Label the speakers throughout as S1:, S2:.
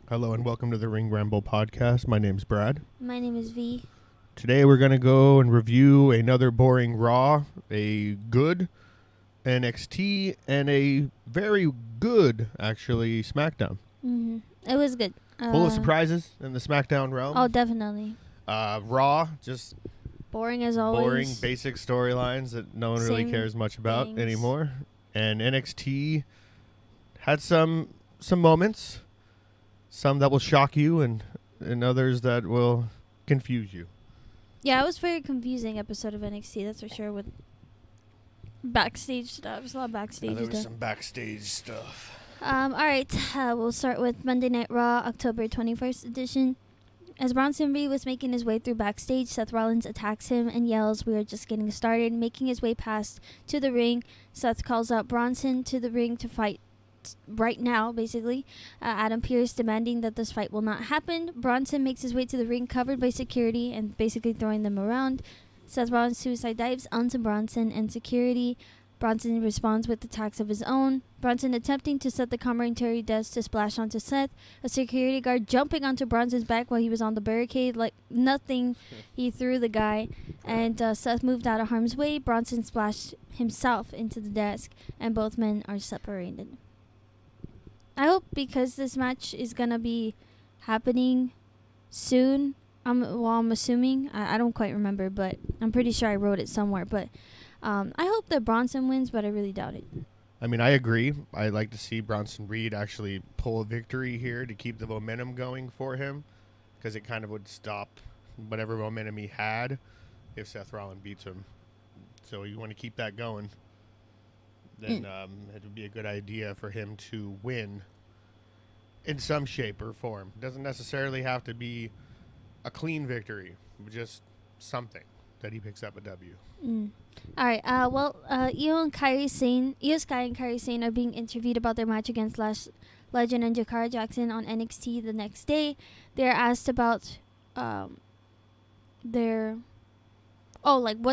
S1: Hello and welcome to the Ring Ramble podcast. My name's Brad.
S2: My name is V.
S1: Today we're going to go and review another boring Raw, a good NXT, and a very good, actually, Smackdown.
S2: Mm-hmm. It was good.
S1: Full of surprises in the Smackdown realm.
S2: Oh, definitely.
S1: Raw, just
S2: boring as always.
S1: boring, basic storylines that no one really cares much about anymore. And NXT had some moments. Some that will shock you and others that will confuse you.
S2: Yeah, it was a very confusing episode of NXT, that's for sure, with backstage stuff. There's a lot of backstage
S1: There
S2: stuff.
S1: was some backstage stuff.
S2: All right, we'll start with Monday Night Raw, October 21st edition. As Bronson Reed was making his way through backstage, Seth Rollins attacks him and yells, "We are just getting started." Making his way past to the ring, Seth calls out Bronson to the ring to fight right now, basically. Adam Pearce demanding that this fight will not happen. Bronson makes his way to the ring covered by security and basically throwing them around. Seth Rollins suicide dives onto Bronson and security. Bronson responds with attacks of his own. Bronson attempting to set the commentary desk to splash onto Seth. A security guard jumping onto Bronson's back while he was on the barricade. Like nothing, he threw the guy. And Seth moved out of harm's way. Bronson splashed himself into the desk. And both men are separated. I hope, because this match is going to be happening soon. I'm assuming. I don't quite remember, but I'm pretty sure I wrote it somewhere. But I hope that Bronson wins, but I really doubt it.
S1: I mean, I agree. I'd like to see Bronson Reed actually pull a victory here to keep the momentum going for him, because it kind of would stop whatever momentum he had if Seth Rollins beats him. So you want to keep that going. Then it would be a good idea for him to win in some shape or form. It doesn't necessarily have to be a clean victory, but just something that he picks up a W.
S2: All right. Io Sky and Kairi Sane are being interviewed about their match against Lash Legend and Jakara Jackson on NXT the next day. They're asked about what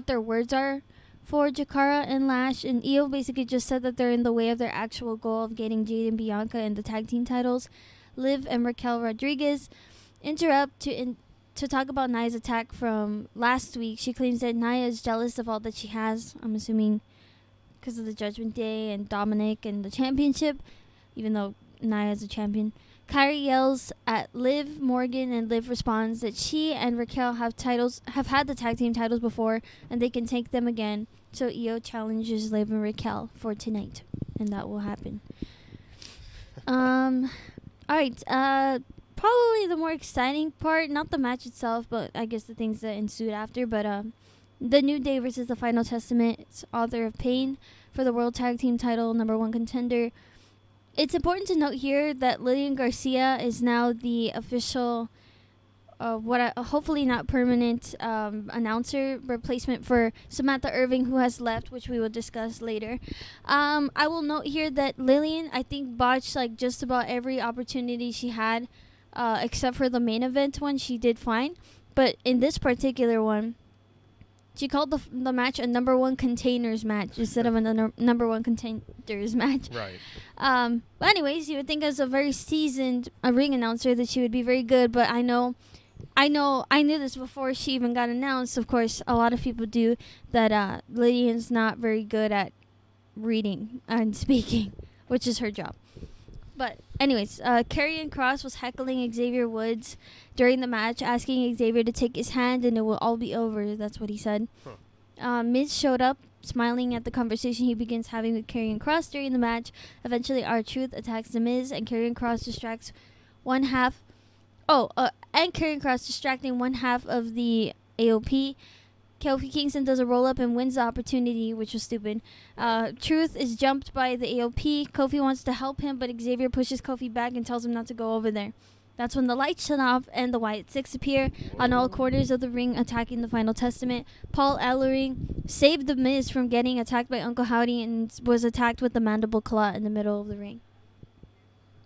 S2: their words are for Jakara and Lash, and Io basically just said that they're in the way of their actual goal of getting Jade and Bianca in the tag team titles. Liv and Raquel Rodriguez interrupt to talk about Nia's attack from last week. She claims that Nia is jealous of all that she has, I'm assuming because of the Judgment Day and Dominic and the championship, even though Nia is a champion. Kairi yells at Liv Morgan, and Liv responds that she and Raquel have had the tag team titles before, and they can take them again. So Io challenges Liv and Raquel for tonight, and that will happen. All right. Probably the more exciting part, not the match itself, but I guess the things that ensued after. But the New Day versus the Final Testament's Author of Pain for the World Tag Team title, #1 contender. It's important to note here that Lillian Garcia is now the official, hopefully not permanent, announcer replacement for Samantha Irving, who has left, which we will discuss later. I will note here that Lillian, I think, botched just about every opportunity she had, except for the main event one. She did fine, but in this particular one, she called the match a #1 containers match instead of a #1 contenders match.
S1: Right.
S2: But anyways, you would think as a very seasoned ring announcer that she would be very good, but I knew this before she even got announced. Of course, a lot of people do that. Lillian's not very good at reading and speaking, which is her job. But anyways, Karrion Kross was heckling Xavier Woods during the match, asking Xavier to take his hand and it will all be over. That's what he said. Miz showed up, smiling at the conversation he begins having with Karrion Kross during the match. Eventually, R-Truth attacks The Miz, and Karrion Kross distracts distracting one half of the AOP. Kofi Kingston does a roll-up and wins the opportunity, which was stupid. Truth is jumped by the AOP. Kofi wants to help him, but Xavier pushes Kofi back and tells him not to go over there. That's when the lights shut off and the Wyatt Six appear on all corners of the ring, attacking the Final Testament. Paul Ellering saved The Miz from getting attacked by Uncle Howdy and was attacked with the mandible claw in the middle of the ring.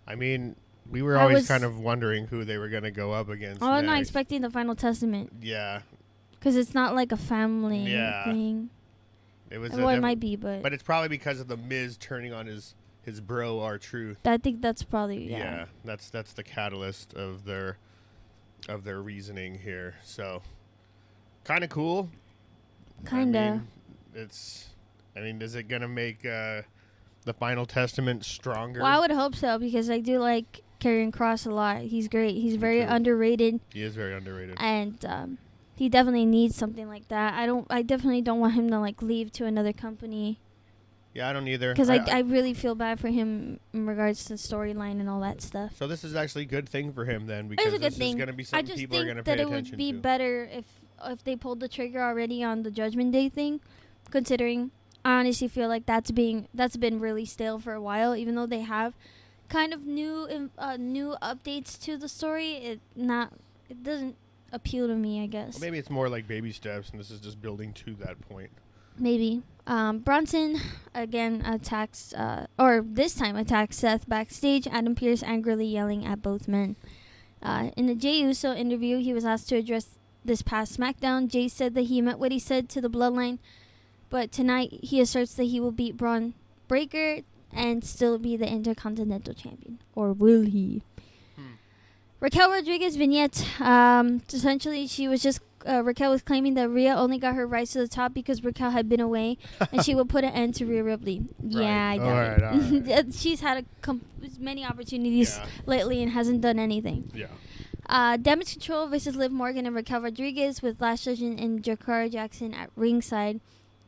S1: I mean, we were always kind of wondering who they were going to go up against.
S2: I was not expecting the Final Testament.
S1: Yeah.
S2: Because it's not like a family thing.
S1: It was.
S2: Well, it might be, but
S1: it's probably because of the Miz turning on his his bro R-Truth.
S2: I think that's probably
S1: That's the catalyst of their reasoning here. So kind of cool.
S2: Kinda.
S1: I mean, is it gonna make the Final Testament stronger?
S2: Well, I would hope so, because I do like Karrion Kross a lot. He's great. He's very underrated.
S1: He is very underrated.
S2: And he definitely needs something like that. I definitely don't want him to like leave to another company.
S1: Yeah, I don't either.
S2: Because I really feel bad for him in regards to storyline and all that stuff.
S1: So this is actually a good thing for him then, because this is going to be something people are going to pay attention to. I just think that it would be
S2: better if they pulled the trigger already on the Judgment Day thing, considering I honestly feel like that's been really stale for a while, even though they have kind of new updates to the story. It doesn't appeal to me, I guess.
S1: Well, maybe it's more like baby steps, and this is just building to that point.
S2: Maybe. Bronson again attacks attacks Seth backstage. Adam Pearce angrily yelling at both men. In the Jey Uso interview, he was asked to address this past SmackDown. Jey said that he meant what he said to the Bloodline, but tonight he asserts that he will beat Braun Breaker and still be the Intercontinental Champion. Or will he? Raquel Rodriguez vignette. Essentially, she was just Raquel was claiming that Rhea only got her rise to the top because Raquel had been away, and she would put an end to Rhea Ripley.
S1: Right.
S2: Yeah, I doubt it. Right. She's had many opportunities lately and hasn't done anything.
S1: Yeah.
S2: Damage Control versus Liv Morgan and Raquel Rodriguez with Lash Legend and Jakara Jackson at ringside.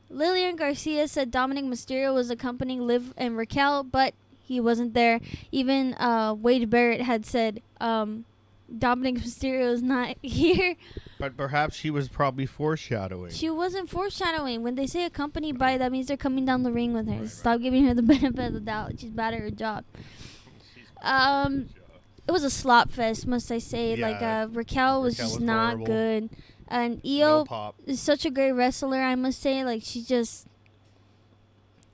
S2: Lillian Garcia said Dominic Mysterio was accompanying Liv and Raquel, but he wasn't there. Even Wade Barrett had said Dominic Mysterio is not here.
S1: But perhaps she was probably foreshadowing.
S2: She wasn't foreshadowing. When they say accompanied by, that means they're coming down the ring with her. Right. Stop giving her the benefit of the doubt. She's bad at her job. It was a slop fest, must I say. Yeah, Raquel was just not horrible. Good. And Io is such a great wrestler, I must say. Like, she just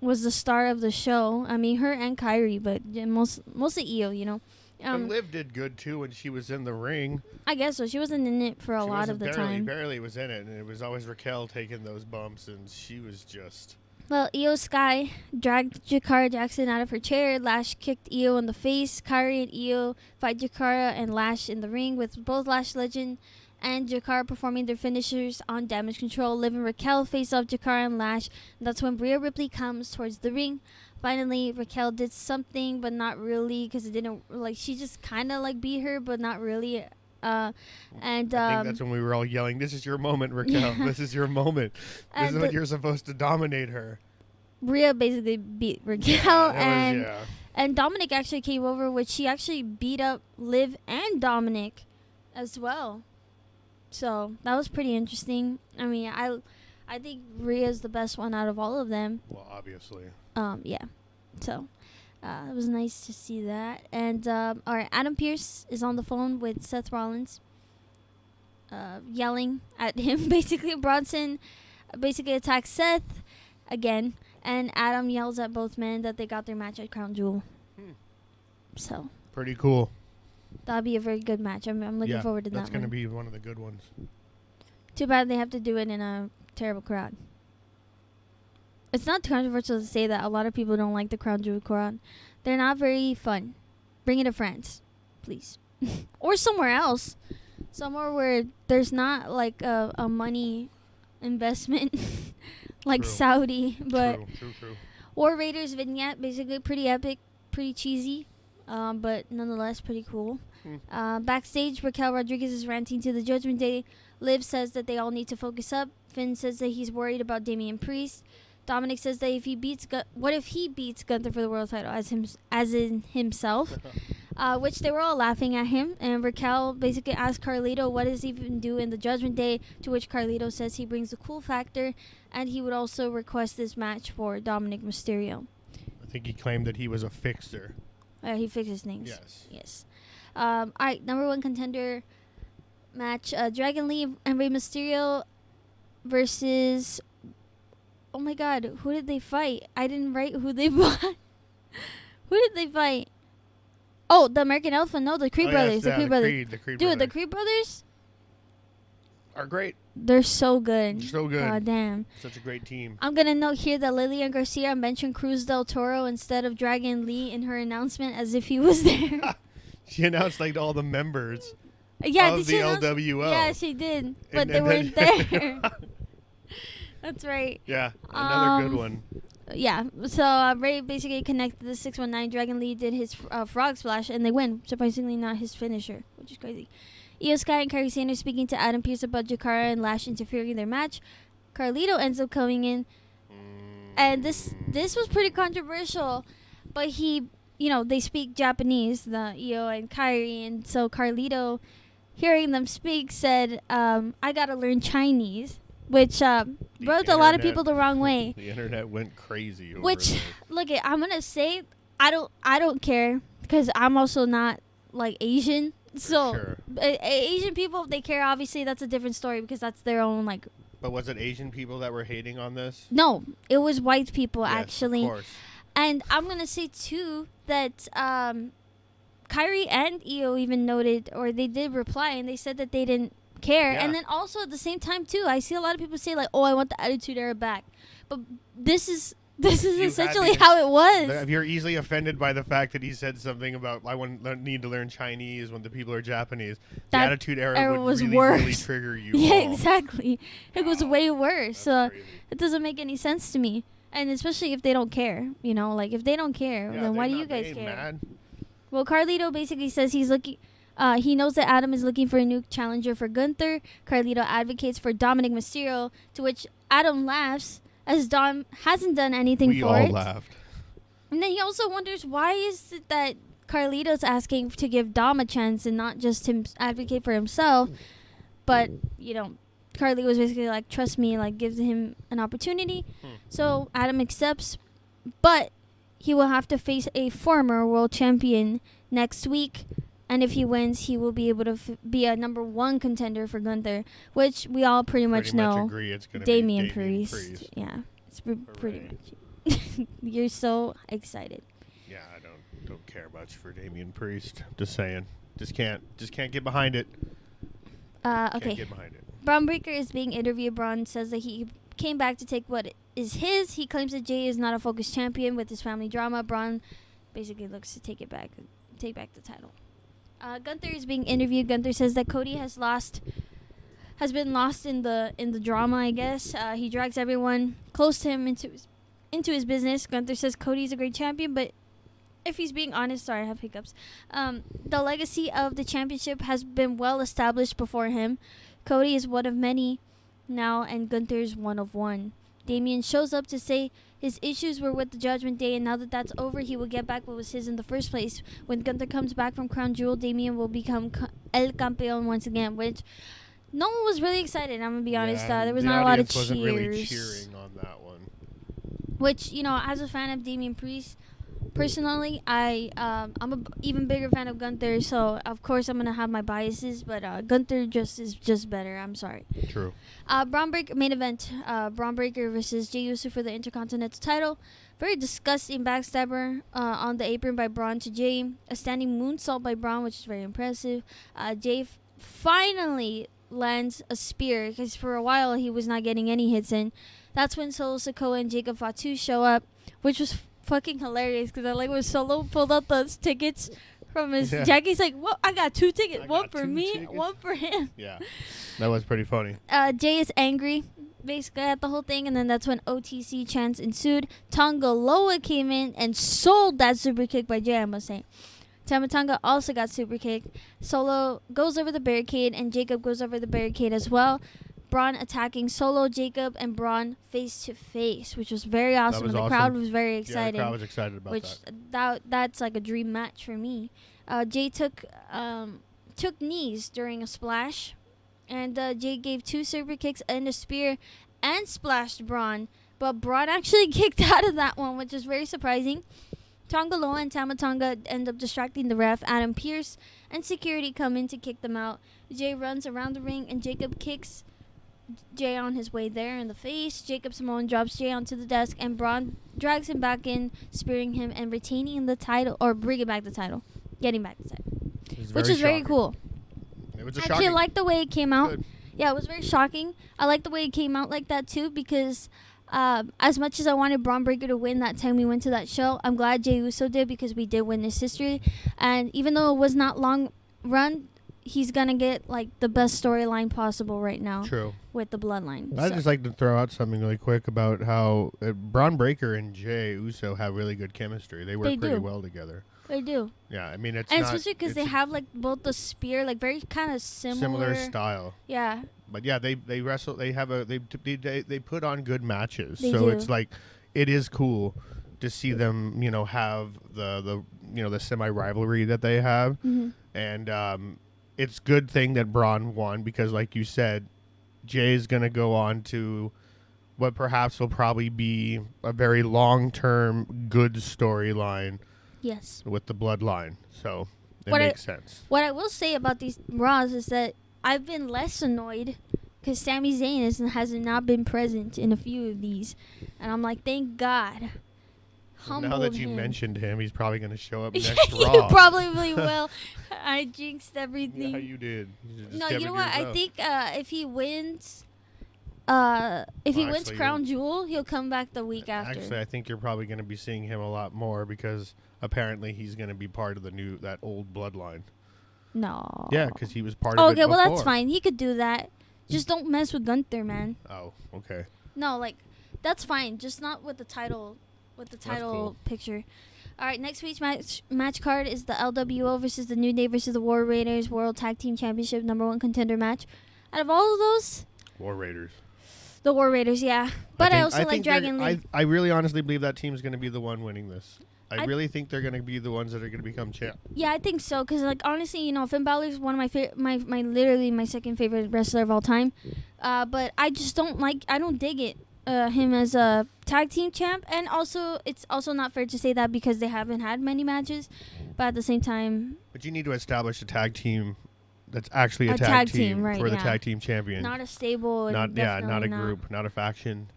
S2: was the star of the show. I mean, her and Kyrie, but mostly Io, you know.
S1: And Liv did good, too, when she was in the ring.
S2: I guess so. She wasn't in it for a lot of the time.
S1: Barely was in it, and it was always Raquel taking those bumps, and she was just...
S2: Well, Io Sky dragged Jakara Jackson out of her chair. Lash kicked Io in the face. Kyrie and Io fight Jakara and Lash in the ring, with both Lash Legend and Jakara performing their finishers on Damage Control. Liv and Raquel face off Jakara and Lash. And that's when Rhea Ripley comes towards the ring. Finally, Raquel did something, but not really, because it didn't, she just kind of, beat her, but not really. I think
S1: that's when we were all yelling, "This is your moment, Raquel. This is your moment. This is when you're supposed to dominate her."
S2: Rhea basically beat Raquel, and Dominic actually came over, which she actually beat up Liv and Dominic as well. So that was pretty interesting. I mean, I think Rhea's the best one out of all of them.
S1: Well, obviously.
S2: Yeah. So, it was nice to see that. And, all right, Adam Pearce is on the phone with Seth Rollins, yelling at him. Basically, Bronson basically attacks Seth again, and Adam yells at both men that they got their match at Crown Jewel. So.
S1: Pretty cool.
S2: That'll be a very good match. I'm looking forward to that one.
S1: That's going to be one of the good ones.
S2: Too bad they have to do it in a terrible crowd. It's not controversial to say that a lot of people don't like the Crown Jewel crowd. They're not very fun. Bring it to France, please. Or somewhere else. Somewhere where there's not a money investment like True. Saudi. But
S1: True.
S2: War Raiders vignette, basically pretty epic, pretty cheesy, but nonetheless pretty cool. Backstage, Raquel Rodriguez is ranting to the Judgment Day. Liv says that they all need to focus up. Finn says that he's worried about Damian Priest. Dominic says that if he beats what if he beats Gunther for the world title as in himself, which they were all laughing at him. And Raquel basically asked Carlito what does he even do in the Judgment Day, to which Carlito says he brings the cool factor, and he would also request this match for Dominic Mysterio.
S1: I think he claimed that he was a fixer.
S2: He fixes things.
S1: Yes.
S2: All right, number one contender match: Dragon Lee and Rey Mysterio versus. Oh my God, who did they fight? I didn't write who they fought. Who did they fight? Oh, the American Alpha. No, the Creed Brothers.
S1: Yes,
S2: the Creed Brothers.
S1: The Creed
S2: Dude,
S1: Brothers.
S2: the Creed Brothers?
S1: are great.
S2: They're so good.
S1: So good.
S2: God damn.
S1: Such a great team.
S2: I'm going to note here that Lilian Garcia mentioned Cruz del Toro instead of Dragon Lee in her announcement as if he was there.
S1: She announced like all the members of
S2: Did
S1: the
S2: she announce?
S1: LWO.
S2: Yeah, she did. But they
S1: and
S2: weren't there. That's right.
S1: Yeah, another good one.
S2: Yeah, so Ray basically connected the 619. Dragon Lee did his frog splash, and they win. Surprisingly, not his finisher, which is crazy. Io Sky and Kairi Sanders speaking to Adam Pearce about Jakara and Lash interfering in their match. Carlito ends up coming in, and this was pretty controversial, but they speak Japanese, the Io and Kairi, and so Carlito, hearing them speak, said, I gotta learn Chinese, which rubbed a lot of people the wrong way.
S1: The internet went crazy over
S2: Which,
S1: this.
S2: look, I'm gonna say, I don't care, because I'm also not like Asian. So
S1: Sure.
S2: Asian people, if they care, obviously that's a different story because that's their own like.
S1: But was it Asian people that were hating on this?
S2: No, it was white people
S1: Yes,
S2: actually.
S1: Of course.
S2: And I'm gonna say too that Kyrie and Io even noted, or they did reply, and they said that they didn't care.
S1: Yeah.
S2: And then also at the same time too, I see a lot of people say like, "Oh, I want the Attitude Era back," but this is essentially how it was.
S1: If you're easily offended by the fact that he said something about I need to learn Chinese when the people are Japanese, the
S2: That
S1: Attitude Era
S2: era
S1: would
S2: was
S1: really,
S2: worse.
S1: really trigger you.
S2: Yeah,
S1: all.
S2: exactly. It was way worse.
S1: That's
S2: So
S1: crazy.
S2: it doesn't make any sense to me. And especially if they don't care, like if they don't care,
S1: Yeah,
S2: then why do
S1: they're
S2: you guys
S1: not
S2: care?
S1: mad.
S2: Well, Carlito basically says he's looking. He knows that Adam is looking for a new challenger for Gunther. Carlito advocates for Dominic Mysterio, to which Adam laughs as Dom hasn't done anything
S1: We
S2: for
S1: all
S2: it.
S1: laughed.
S2: And then he also wonders why is it that Carlito's asking to give Dom a chance and not just him advocate for himself. But Carlito was basically like, trust me, like gives him an opportunity. So Adam accepts, but he will have to face a former world champion next week. And if he wins, he will be able to be a number 1 contender for Gunther, which we all pretty much know.
S1: Agree it's gonna
S2: Damian
S1: be Damian
S2: Priest. Yeah, it's pretty much. You're so excited.
S1: Yeah, I don't care much for Damian Priest. Just saying. Just can't get behind it.
S2: Okay.
S1: Can't get behind it.
S2: Braun Breaker is being interviewed. Braun says that he came back to take what is his. He claims that Jay is not a focused champion with his family drama. Braun basically looks to take back the title. Gunther is being interviewed. Gunther says that Cody has been lost in the drama, I guess. He drags everyone close to him into his business. Gunther says Cody's a great champion, but if he's being honest, sorry, I have hiccups. The legacy of the championship has been well established before him. Cody is one of many now, and Gunther's one of one. Damian shows up to say his issues were with the Judgment Day, and now that that's over, he will get back what was his in the first place. When Gunther comes back from Crown Jewel, Damian will become El Campeón once again, which no one was really excited. I'm going to be honest. There was not a lot of cheers.
S1: Wasn't really cheering on that one.
S2: Which, as a fan of Damian Priest, personally, I'm a even bigger fan of Gunther, so of course I'm gonna have my biases, but Gunther is just better. I'm sorry.
S1: True.
S2: Braun Breaker main event. Braun Breaker versus Jey Uso for the Intercontinental title. Very disgusting backstabber on the apron by Braun to Jey. A standing moonsault by Braun, which is very impressive. Jey finally lands a spear because for a while he was not getting any hits in. That's when Solo Sikoa and Jacob Fatu show up, which was fucking hilarious because I like when Solo pulled out those tickets from his jacket. He's like, "What? I got 2 tickets. One for me, one for him."
S1: Yeah, that was pretty funny.
S2: Jay is angry, basically at the whole thing, and then that's when OTC chants ensued. Tonga Loa came in and sold that super kick by Jay, I must say. Tama Tonga also got super kicked. Solo goes over the barricade, and Jacob goes over the barricade as well. Braun attacking Solo, Jacob, and Braun face to face, which was very awesome. And the crowd was very excited.
S1: Yeah, the crowd was excited about
S2: that. That's like a dream match for me. Jay took knees during a splash, and Jay gave 2 super kicks and a spear, and splashed Braun. But Braun actually kicked out of that one, which is very surprising. Tonga Loa and Tama Tonga end up distracting the ref. Adam Pearce and security come in to kick them out. Jay runs around the ring, and Jacob kicks Jay on his way there in the face. Jacob Samoan drops Jay onto the desk, and Braun drags him back in, spearing him and retaining the title, or bringing back the title, getting back the title, which is very cool.
S1: It was a
S2: I actually like the way it came out.
S1: Good.
S2: Yeah, it was very shocking. I like the way it came out like that too, because as much as I wanted Braun Breaker to win that time we went to that show, I'm glad Jey Uso did, because we did witness history. And even though it was not long run, he's gonna get like the best storyline possible right now.
S1: True.
S2: With the bloodline.
S1: I'd just like to throw out something really quick about how Braun Breaker and Jey Uso have really good chemistry. They work pretty well together.
S2: They do.
S1: Yeah, I mean, it's
S2: and
S1: not,
S2: especially because they have like both the spear, like very kind of
S1: similar style.
S2: Yeah.
S1: But yeah, they wrestle. They have they put on good matches.
S2: They
S1: so
S2: do.
S1: it's like, it is cool to see them, have the semi rivalry that they have, and it's good thing that Braun won, because like you said, Jay's gonna go on to what perhaps will probably be a very long-term good storyline.
S2: Yes.
S1: With the bloodline, so it makes sense.
S2: What I will say about these Raws is that I've been less annoyed because Sami Zayn has not been present in a few of these, and I'm like, thank God.
S1: Now that you mentioned him, he's probably going to show up next
S2: You
S1: Raw.
S2: Probably will. I jinxed everything.
S1: Yeah, you did.
S2: No, you know what? I think if he wins, Crown Jewel, he'll come back the week after.
S1: Actually, I think you're probably going to be seeing him a lot more, because apparently he's going to be part of that old bloodline.
S2: No.
S1: Yeah, because he was part of it before.
S2: Okay, well, that's fine. He could do that. Just don't mess with Gunther, man.
S1: Oh, okay.
S2: No, like, that's fine. Just not with the title. With the title picture. All right, next week's match card is the LWO versus the New Day versus the War Raiders World Tag Team Championship #1 contender match. Out of all of those,
S1: War Raiders.
S2: The War Raiders, yeah. But I also like Dragon Lee.
S1: I really honestly believe that team's going to be the one winning this. I really think they're going to be the ones that are going to become champ.
S2: Yeah, I think so. Because, like, honestly, Finn Balor is one of my literally my second favorite wrestler of all time. But I just I don't dig it. Him as a tag team champ, and also it's also not fair to say that because they haven't had many matches, but at the same time,
S1: but you need to establish a tag team that's actually a tag team right, for the tag team champion,
S2: not a stable,
S1: not a group, not a faction.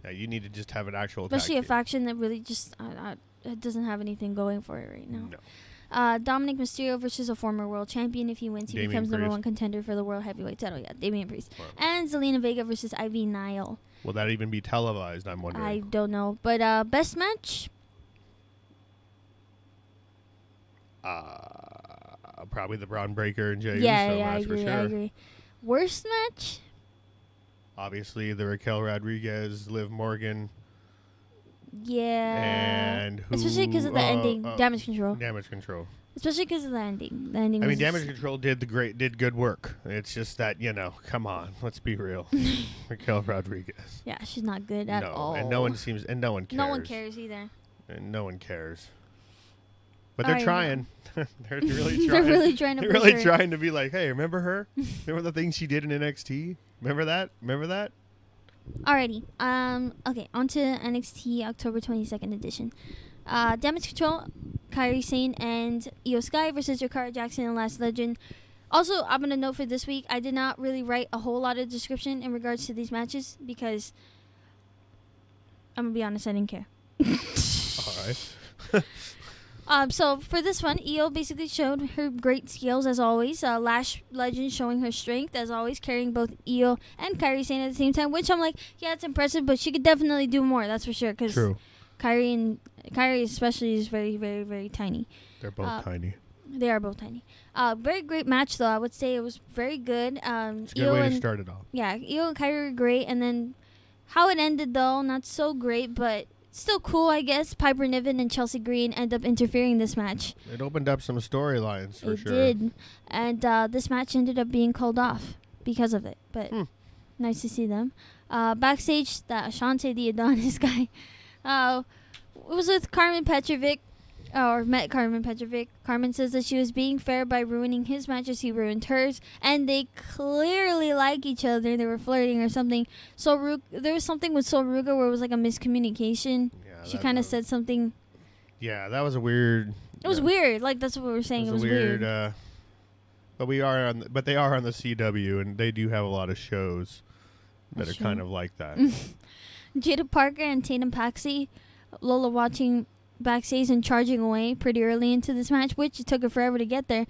S1: Yeah, you need to just have an actual
S2: especially
S1: tag
S2: a faction that really just it doesn't have anything going for it right now.
S1: No.
S2: Dominic Mysterio versus a former world champion. If he wins, he becomes #1 contender for the world heavyweight title. Yeah, Damian Priest. Wow. And Zelina Vega versus Ivy Nile.
S1: Will that even be televised, I'm wondering?
S2: I don't know. But best match?
S1: Probably the Braun Breaker and Jey Uso match for sure.
S2: I agree. Worst match?
S1: Obviously, the Raquel Rodriguez, Liv Morgan.
S2: Yeah.
S1: And who?
S2: Especially because of the ending. Damage Control.
S1: Damage Control.
S2: Especially because of the ending.
S1: I mean, Damage Control did good work. It's just that, come on, let's be real. Raquel Rodriguez.
S2: Yeah, she's not good at all.
S1: And no one cares.
S2: No one cares either.
S1: And no one cares. But they're trying. They're really trying.
S2: They're really trying to.
S1: They're really trying to be like, hey, remember her? Remember the things she did in NXT? Remember that?
S2: Alrighty. Okay, on to NXT October 22nd edition. Damage Control, Kairi Sane, and Io Sky versus Jakara Jackson and Last Legend. Also, I'm going to note for this week, I did not really write a whole lot of description in regards to these matches because, I'm going to be honest, I didn't care.
S1: Alright.
S2: So for this one, Io basically showed her great skills as always. Lash Legend showing her strength as always, carrying both Io and Kairi Sane at the same time, which I'm like, yeah, it's impressive, but she could definitely do more. That's for sure. Because Kairi especially is very, very, very tiny.
S1: They're both tiny.
S2: They are both tiny. Very great match though. I would say it was very good.
S1: It's a good way to start it off.
S2: Yeah, Io and Kairi were great, and then how it ended though, not so great, but. Still cool, I guess. Piper Niven and Chelsea Green end up interfering in this match.
S1: It opened up some storylines for sure.
S2: It did. And this match ended up being called off because of it. But nice to see them. Backstage, the Ashante the Adonis guy was with Carmen Petrovic. Or met Carmen Petrovic. Carmen says that she was being fair by ruining his match as he ruined hers. And they clearly like each other. They were flirting or something. There was something with Sol Ruga where it was like a miscommunication. Yeah, she kind of said something.
S1: Yeah, that was a weird.
S2: It was weird. Like, that's what we were saying. It was weird.
S1: But they are on the CW, and they do have a lot of shows that are kind of like that.
S2: Jada Parker and Tatum Paxi. Lola watching backstage and charging away pretty early into this match, which it took her forever to get there.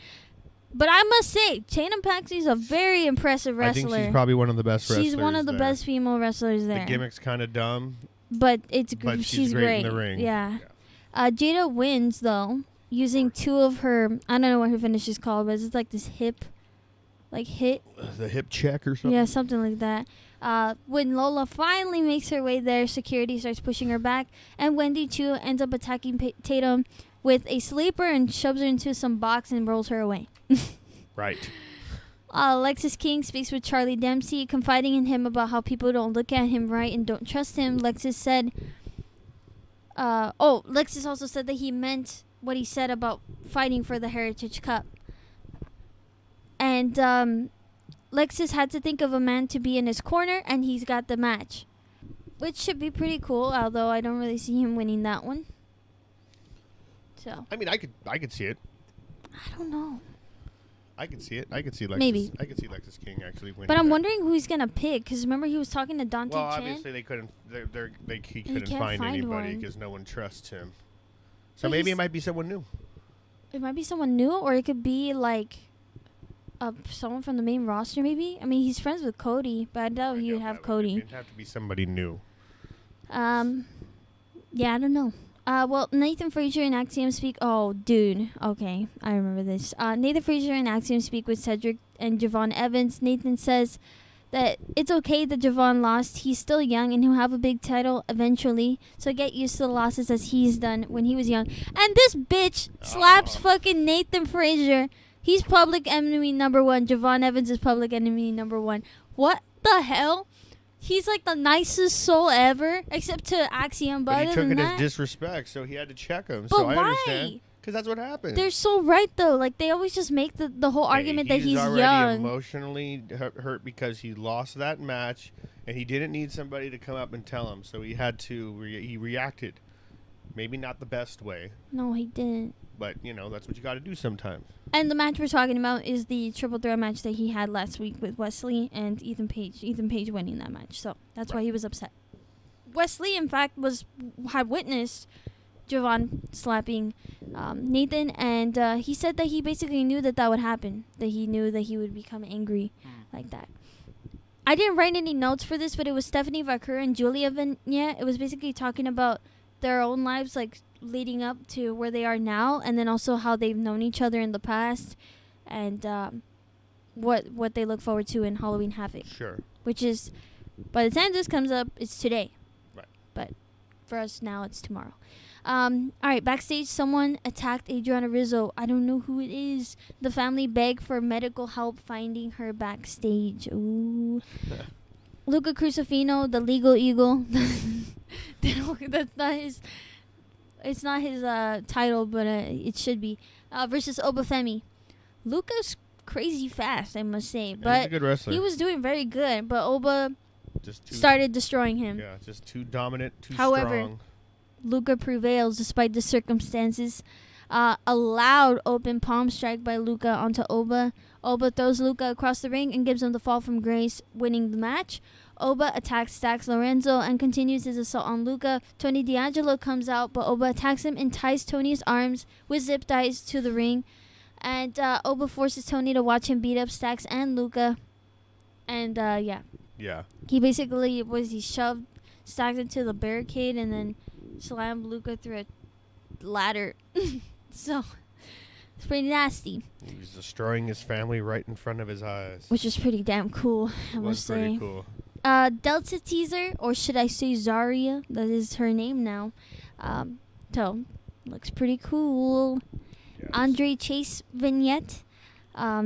S2: But I must say, Tatum Paxley's a very impressive wrestler.
S1: I think she's probably one of the best wrestlers.
S2: She's one of the best female wrestlers there.
S1: The gimmick's kind of dumb.
S2: But
S1: she's great in the ring.
S2: Yeah. Jada wins, though, using two of her, I don't know what her finish is called, but it's like this hit.
S1: The hip check or something?
S2: Yeah, something like that. When Lola finally makes her way there, security starts pushing her back, and Wendy Chu ends up attacking Tatum with a sleeper and shoves her into some box and rolls her away.
S1: Right.
S2: Lexis King speaks with Charlie Dempsey, confiding in him about how people don't look at him right and don't trust him. Lexis said, Lexis also said that he meant what he said about fighting for the Heritage Cup. And Lexis had to think of a man to be in his corner, and he's got the match, which should be pretty cool, although I don't really see him winning that one. So
S1: I mean, I could see it.
S2: I don't know.
S1: I could see it. I could see Lexis.
S2: Maybe.
S1: I could see Lexis King actually winning.
S2: But I'm
S1: that.
S2: wondering who he's gonna pick, because remember he was talking to Dante
S1: Well,
S2: Chen.
S1: obviously they couldn't. He couldn't
S2: can't
S1: find
S2: find
S1: anybody
S2: one.
S1: because no one trusts him. So
S2: But
S1: maybe it might be someone new.
S2: It might be someone new, or it could be like someone from the main roster. Maybe. I mean, he's friends with Cody, but I doubt he would have Cody.
S1: It'd have to be somebody new.
S2: Yeah, I don't know. Well, Nathan Frazier and Axiom speak. Oh, dude. Okay, I remember this. Nathan Frazier and Axiom speak with Cedric and Javon Evans. Nathan says that it's okay that Javon lost. He's still young and he'll have a big title eventually. So get used to the losses as he's done when he was young. And this bitch slaps fucking Nathan Frazier. He's public enemy number one. Javon Evans is public enemy number one. What the hell? He's like the nicest soul ever, except to Axiom.
S1: But he took it
S2: that,
S1: as disrespect, so he had to check him.
S2: But
S1: so I
S2: why?
S1: understand. Because that's what happened.
S2: They're so right, though. Like, they always just make the whole argument that he's
S1: already
S2: young.
S1: Emotionally hurt because he lost that match, and he didn't need somebody to come up and tell him. So he had to. He reacted. Maybe not the best way.
S2: No, he didn't.
S1: But, that's what you got to do sometimes.
S2: And the match we're talking about is the triple threat match that he had last week with Wesley and Ethan Page. Ethan Page winning that match. So that's why he was upset. Wesley, in fact, had witnessed Javon slapping Nathan, and he said that he basically knew that would happen. That he knew that he would become angry like that. I didn't write any notes for this, but it was Stephanie Vaquer and Julia Vignette. It was basically talking about their own lives, like, leading up to where they are now, and then also how they've known each other in the past, and what they look forward to in Halloween Havoc.
S1: Sure.
S2: Which is, by the time this comes up, it's today.
S1: Right.
S2: But for us now, it's tomorrow. All right, backstage, someone attacked Adriana Rizzo. I don't know who it is. The family begged for medical help finding her backstage. Ooh. Luca Crucifino, the legal eagle. That's not his. It's not his title, but it should be. Versus Obafemi. Luca's crazy fast, I must say. But
S1: he's a good wrestler.
S2: He was doing very good, but Oba started destroying him.
S1: Yeah, just too dominant, too
S2: However,
S1: strong.
S2: Luca prevails despite the circumstances. A loud open palm strike by Luca onto Oba. Oba throws Luca across the ring and gives him the fall from grace, winning the match. Oba attacks Stax Lorenzo and continues his assault on Luca. Tony D'Angelo comes out, but Oba attacks him and ties Tony's arms with zip ties to the ring. And Oba forces Tony to watch him beat up Stax and Luca. And, yeah.
S1: Yeah.
S2: He basically he shoved Stax into the barricade and then slammed Luca through a ladder. So, it's pretty nasty.
S1: He was destroying his family right in front of his eyes.
S2: Which is pretty damn cool, I must say.
S1: Pretty cool.
S2: Delta teaser, or should I say Zarya? That is her name now. So, looks pretty cool. Yes. Andre Chase vignette.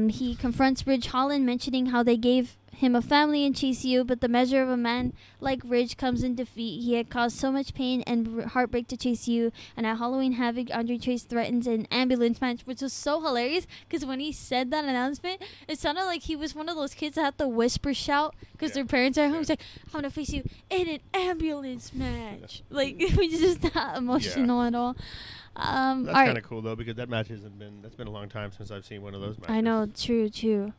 S2: He confronts Ridge Holland, mentioning how they gave him a family in Chase U, but the measure of a man like Ridge comes in defeat. He had caused so much pain and heartbreak to Chase U, and at Halloween Havoc, Andre Chase threatens an ambulance match, which was so hilarious, because when he said that announcement, it sounded like he was one of those kids that had to whisper shout, because their parents are home. He's like, I'm going to face you in an ambulance match. Like, which is just not emotional at all.
S1: That's kind of cool, though, because that match that's been a long time since I've seen one of those matches.
S2: I know, true.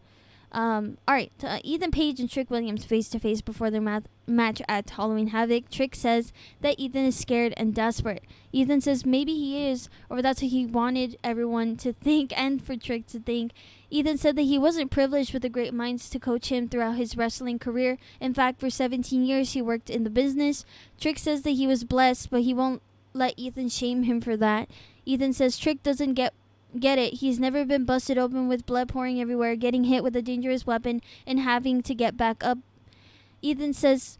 S2: All right, Ethan Page and Trick Williams face to face before their match at Halloween Havoc. Trick says that Ethan is scared and desperate. Ethan says maybe he is, or that's what he wanted everyone to think and for Trick to think. Ethan said that he wasn't privileged with the great minds to coach him throughout his wrestling career. In fact, for 17 years he worked in the business. Trick says that he was blessed, but he won't let Ethan shame him for that. Ethan says Trick doesn't get it. He's never been busted open with blood pouring everywhere, getting hit with a dangerous weapon, and having to get back up. Ethan says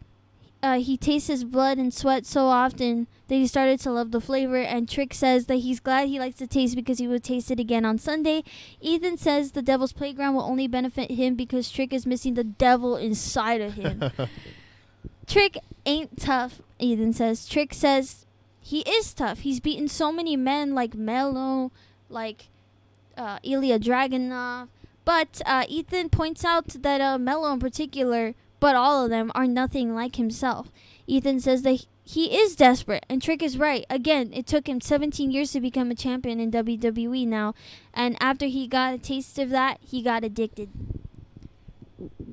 S2: he tastes his blood and sweat so often that he started to love the flavor, and Trick says that he's glad he likes the taste because he will taste it again on Sunday. Ethan says the Devil's Playground will only benefit him because Trick is missing the devil inside of him. Trick ain't tough, Ethan says. Trick says he is tough. He's beaten so many men like Melo, like Ilya Dragunov. But Ethan points out that Melo in particular, but all of them, are nothing like himself. Ethan says that he is desperate, and Trick is right. Again, it took him 17 years to become a champion in WWE now, and after he got a taste of that, he got addicted.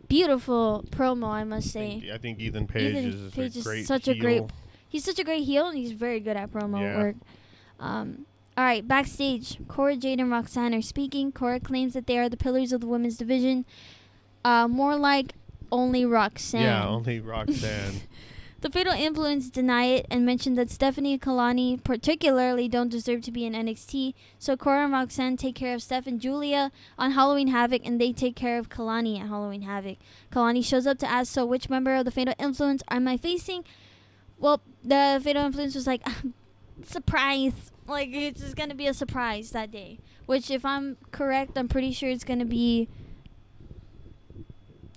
S2: Beautiful promo, I must say.
S1: I think Ethan Page is great
S2: such
S1: heel.
S2: He's such a great heel, and he's very good at promo
S1: Yeah.
S2: work. All right, backstage, Cora, Jade, and Roxanne are speaking. Cora claims that they are the pillars of the women's division. More like only Roxanne.
S1: Yeah, only Roxanne.
S2: The Fatal Influence deny it and mention that Stephanie and Kalani particularly don't deserve to be in NXT. So Cora and Roxanne take care of Steph and Julia on Halloween Havoc, and they take care of Kalani at Halloween Havoc. Kalani shows up to ask, so which member of the Fatal Influence am I facing? Well, the Fatal Influence was like, surprise. Like, it's just going to be a surprise that day. Which, if I'm correct, I'm pretty sure it's going to be...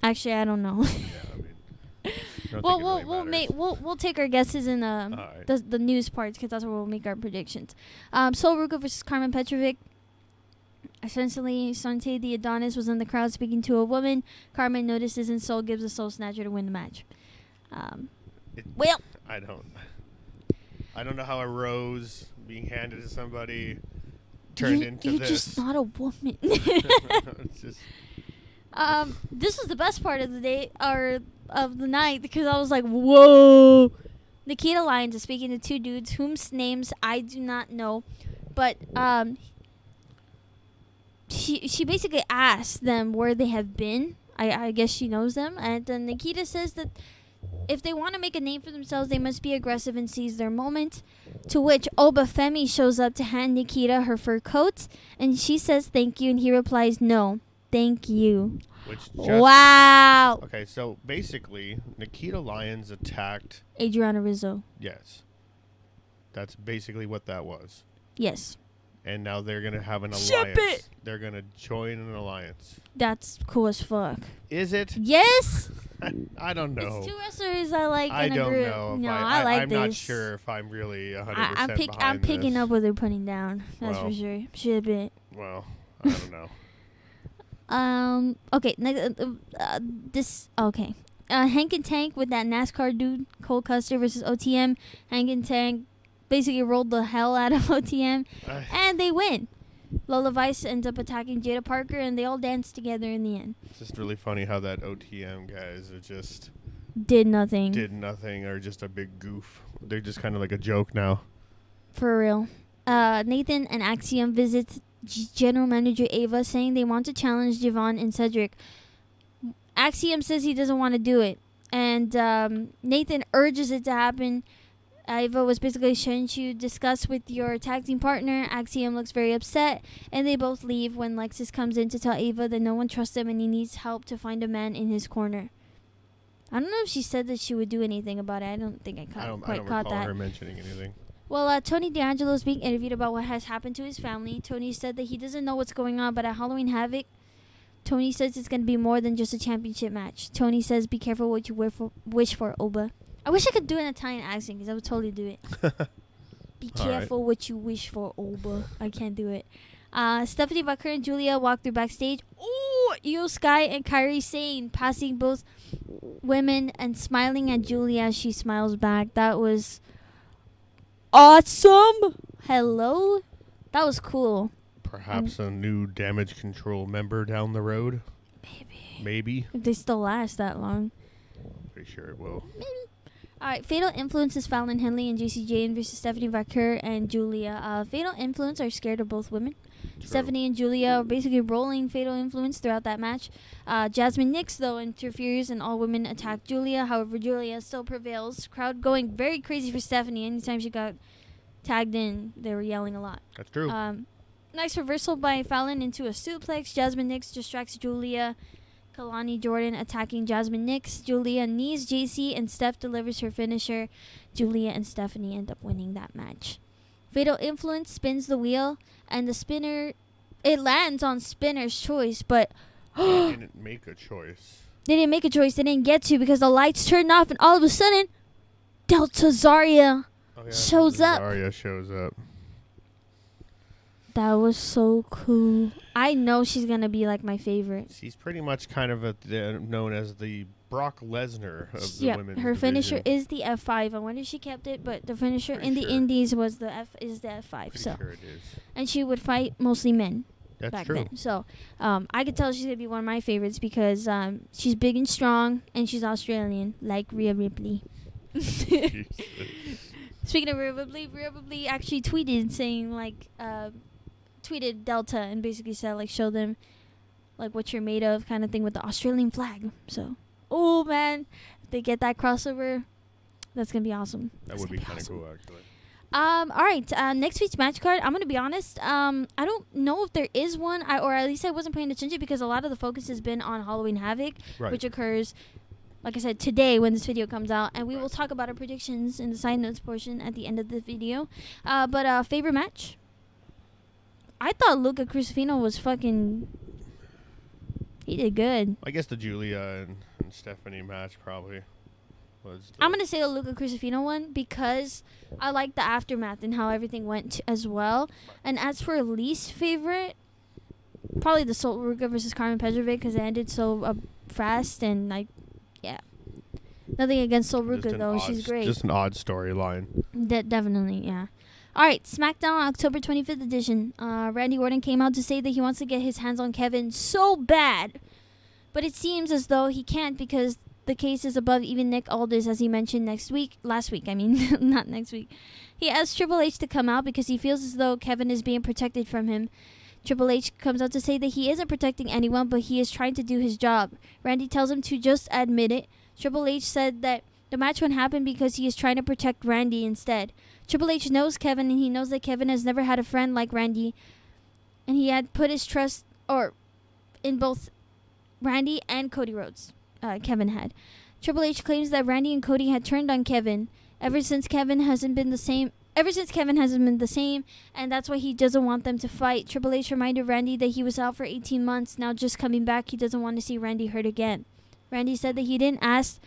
S2: Actually, I don't know.
S1: Yeah, I mean,
S2: we'll take our guesses in
S1: right.
S2: the news parts, because that's where we'll make our predictions. Sol Ruka versus Carmen Petrovic. Essentially, Sante the Adonis was in the crowd speaking to a woman. Carmen notices and Sol gives a Soul Snatcher to win the match.
S1: I don't know how a rose being handed to somebody turned into
S2: you're
S1: this.
S2: You're just not a woman.
S1: It's just...
S2: This was the best part of the day, or of the night, because I was like, whoa. Nikita Lyons is speaking to two dudes whose names I do not know, but she basically asked them where they have been. I guess she knows them, and then Nikita says that if they want to make a name for themselves, they must be aggressive and seize their moment. To which Obafemi shows up to hand Nikita her fur coat, and she says thank you, and he replies, no, thank you. Wow.
S1: Okay, so basically, Nikita Lyons attacked...
S2: Adriana Rizzo.
S1: Yes. That's basically what that was.
S2: Yes.
S1: And now they're going to have an alliance.
S2: Ship it!
S1: They're going to join an alliance.
S2: That's cool as fuck.
S1: Is it?
S2: Yes!
S1: I don't know.
S2: It's two wrestlers I like
S1: I
S2: in a
S1: don't
S2: group.
S1: know.
S2: No, I like
S1: I'm
S2: this.
S1: not sure if I'm really 100%
S2: I'm picking
S1: this.
S2: up what they're putting down. That's for sure. Ship it.
S1: Well, I don't know.
S2: Okay. Okay. Hank and Tank with that NASCAR dude, Cole Custer versus OTM. Hank and Tank basically rolled the hell out of OTM, and they win. Lola Vice ends up attacking Jada Parker, and they all dance together in the end.
S1: It's just really funny how that OTM guys are just...
S2: Did nothing,
S1: or just a big goof. They're just kind of like a joke now.
S2: For real. Nathan and Axiom visit General Manager Ava, saying they want to challenge Javon and Cedric. Axiom says he doesn't want to do it, and Nathan urges it to happen. Ava was basically, shouldn't you discuss with your tag team partner? Axiom looks very upset, and they both leave when Lexus comes in to tell Ava that no one trusts him and he needs help to find a man in his corner. I don't know if she said that she would do anything about it. I don't think I
S1: don't
S2: caught
S1: recall
S2: that.
S1: her mentioning anything.
S2: Well, Tony D'Angelo is being interviewed about what has happened to his family. Tony said that he doesn't know what's going on, but at Halloween Havoc, Tony says it's going to be more than just a championship match. Tony says, be careful what you wish for, Oba. I wish I could do an Italian accent, because I would totally do it. Be careful what you wish for, Oba. I can't do it. Stephanie Bucker and Julia walk through backstage. Ooh, Io Sky and Kairi Sane passing both women and smiling at Julia as she smiles back. That was awesome. Hello. That was cool.
S1: Perhaps a new Damage Control member down the road. Maybe.
S2: If they still last that long.
S1: Pretty sure it will.
S2: All right, Fatal Influence is Fallon Henley and JC Jane versus Stephanie Vaquer and Julia. Fatal Influence are scared of both women.
S1: True.
S2: Stephanie and Julia are basically rolling Fatal Influence throughout that match. Jasmine Nix, though, interferes and all women attack Julia. However, Julia still prevails. Crowd going very crazy for Stephanie. Anytime she got tagged in, they were yelling a lot.
S1: That's true.
S2: Nice reversal by Fallon into a suplex. Jasmine Nix distracts Julia. Kalani Jordan attacking Jasmine Nix. Julia knees JC and Steph delivers her finisher. Julia and Stephanie end up winning that match. Fatal Influence spins the wheel and the spinner, it lands on Spinner's choice, but
S1: they didn't make a choice.
S2: They didn't make a choice. They didn't get to because the lights turned off and all of a sudden Delta Zarya shows up.
S1: Zarya shows up.
S2: That was so cool. I know she's going to be like my favorite.
S1: She's pretty much kind of known as the Brock Lesnar of the women's
S2: her
S1: division.
S2: finisher is the F5. I wonder if she kept it, but the finisher
S1: Pretty
S2: in the
S1: sure.
S2: indies was the F5.
S1: Pretty
S2: So,
S1: sure it is.
S2: and she would fight mostly men
S1: That's
S2: back
S1: true.
S2: then. So, I could tell she's going to be one of my favorites because she's big and strong and she's Australian like Rhea Ripley.
S1: Jesus.
S2: Speaking of Rhea Ripley actually tweeted saying like tweeted Delta and basically said like show them like what you're made of kind of thing with the Australian flag. So, oh man, if they get that crossover, that's gonna be awesome.
S1: That would be kind of cool, actually.
S2: All right, next week's match card. I'm gonna be honest. I don't know if there is one, or at least I wasn't paying attention because a lot of the focus has been on Halloween Havoc,
S1: Right.
S2: which occurs, like I said, today when this video comes out, and we
S1: Right.
S2: will talk about our predictions in the side notes portion at the end of the video. But favorite match? I thought Luca Crucifino was fucking. He did good.
S1: I guess the Julia and Stephanie match probably was.
S2: I'm going to say the Luca Crucifino one because I like the aftermath and how everything went as well. And as for least favorite, probably the Sol Ruka versus Carmen Petrovic because it ended so fast and like, yeah. Nothing against Sol Ruka though. She's great.
S1: Just an odd storyline.
S2: Definitely, yeah. All right, Smackdown October 25th edition. Randy Orton came out to say that he wants to get his hands on Kevin so bad. But it seems as though he can't because the case is above even Nick Aldis, as he mentioned last week, not next week. He asked Triple H to come out because he feels as though Kevin is being protected from him. Triple H comes out to say that he isn't protecting anyone, but he is trying to do his job. Randy tells him to just admit it. Triple H said that the match won't happen because he is trying to protect Randy instead. Triple H knows Kevin, and he knows that Kevin has never had a friend like Randy, and he had put his trust in both Randy and Cody Rhodes. Kevin had. Triple H claims that Randy and Cody had turned on Kevin ever since Kevin hasn't been the same, and that's why he doesn't want them to fight. Triple H reminded Randy that he was out for 18 months. Now just coming back, he doesn't want to see Randy hurt again. Randy said that he didn't ask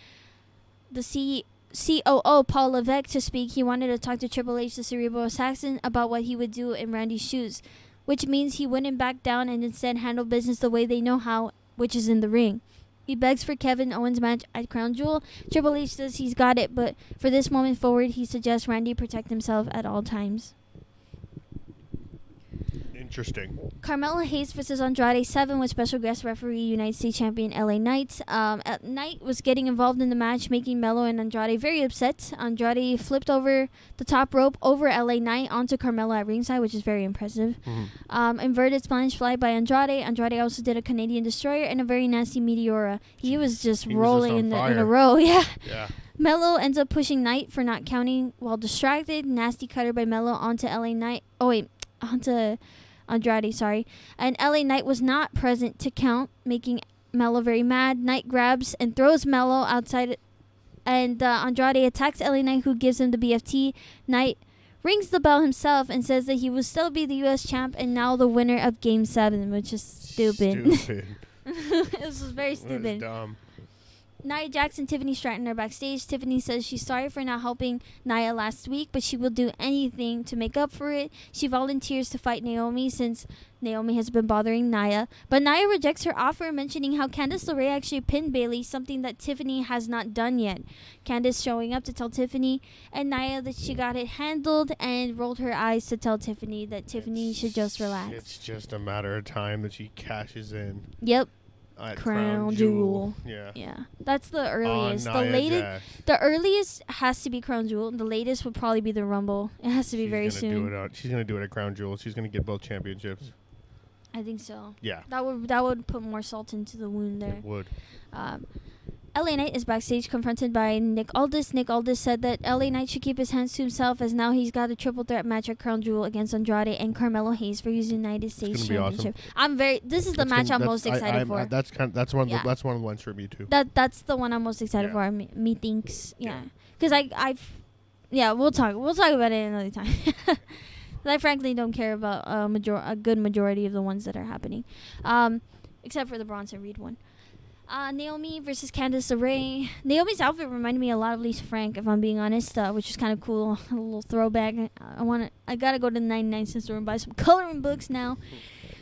S2: the COO Paul Levesque to speak. He wanted to talk to Triple H, the cerebral assassin, about what he would do in Randy's shoes, which means he wouldn't back down and instead handle business the way they know how, which is in the ring. He begs for Kevin Owens' match at Crown Jewel. Triple H says he's got it, but for this moment forward, he suggests Randy protect himself at all times.
S1: Interesting.
S2: Carmelo Hayes versus Andrade 7 with special guest referee United States champion LA Knight. Knight was getting involved in the match, making Melo and Andrade very upset. Andrade flipped over the top rope over LA Knight onto Carmelo at ringside, which is very impressive.
S1: Mm-hmm.
S2: Inverted Spanish fly by Andrade. Andrade also did a Canadian Destroyer and a very nasty Meteora. He was just rolling in a row. Yeah. Melo ends up pushing Knight for not counting while distracted. Nasty cutter by Melo onto LA Knight. Onto Andrade, sorry. And LA Knight was not present to count, making Melo very mad. Knight grabs and throws Melo outside, and Andrade attacks LA Knight, who gives him the BFT. Knight rings the bell himself and says that he will still be the U.S. champ and now the winner of Game 7, which is stupid. This was very stupid.
S1: That is dumb.
S2: Nia Jax and Tiffany Stratton are backstage. Tiffany says she's sorry for not helping Nia last week, but she will do anything to make up for it. She volunteers to fight Naomi since Naomi has been bothering Nia. But Nia rejects her offer, mentioning how Candice LeRae actually pinned Bayley, something that Tiffany has not done yet. Candice showing up to tell Tiffany and Nia that she got it handled and rolled her eyes to tell Tiffany that Tiffany should just relax.
S1: It's just a matter of time that she cashes in.
S2: Yep.
S1: at
S2: Crown Jewel.
S1: Yeah.
S2: Yeah, that's the earliest.
S1: On
S2: The
S1: Nia
S2: latest,
S1: Jax.
S2: the earliest has to be Crown Jewel. The latest would probably be the Rumble. It has to be very soon.
S1: She's gonna do it at Crown Jewel. She's gonna get both championships.
S2: I think so.
S1: Yeah.
S2: That would put more salt into the wound there.
S1: It would.
S2: LA Knight is backstage confronted by Nick Aldis. Nick Aldis said that LA Knight should keep his hands to himself as now he's got a triple threat match at Crown Jewel against Andrade and Carmelo Hayes for his United States Championship.
S1: Awesome.
S2: This is the match I'm most excited for.
S1: That's one of the ones for me too.
S2: That's the one I'm most excited for. Me thinks. Yeah. Cuz we'll talk about it another time. I frankly don't care about a good majority of the ones that are happening. Except for the Bronson Reed one. Naomi versus Candice LeRae. Naomi's outfit reminded me a lot of Lisa Frank, if I'm being honest, which is kind of cool. A little throwback. I gotta go to the 99-cent store and buy some coloring books now.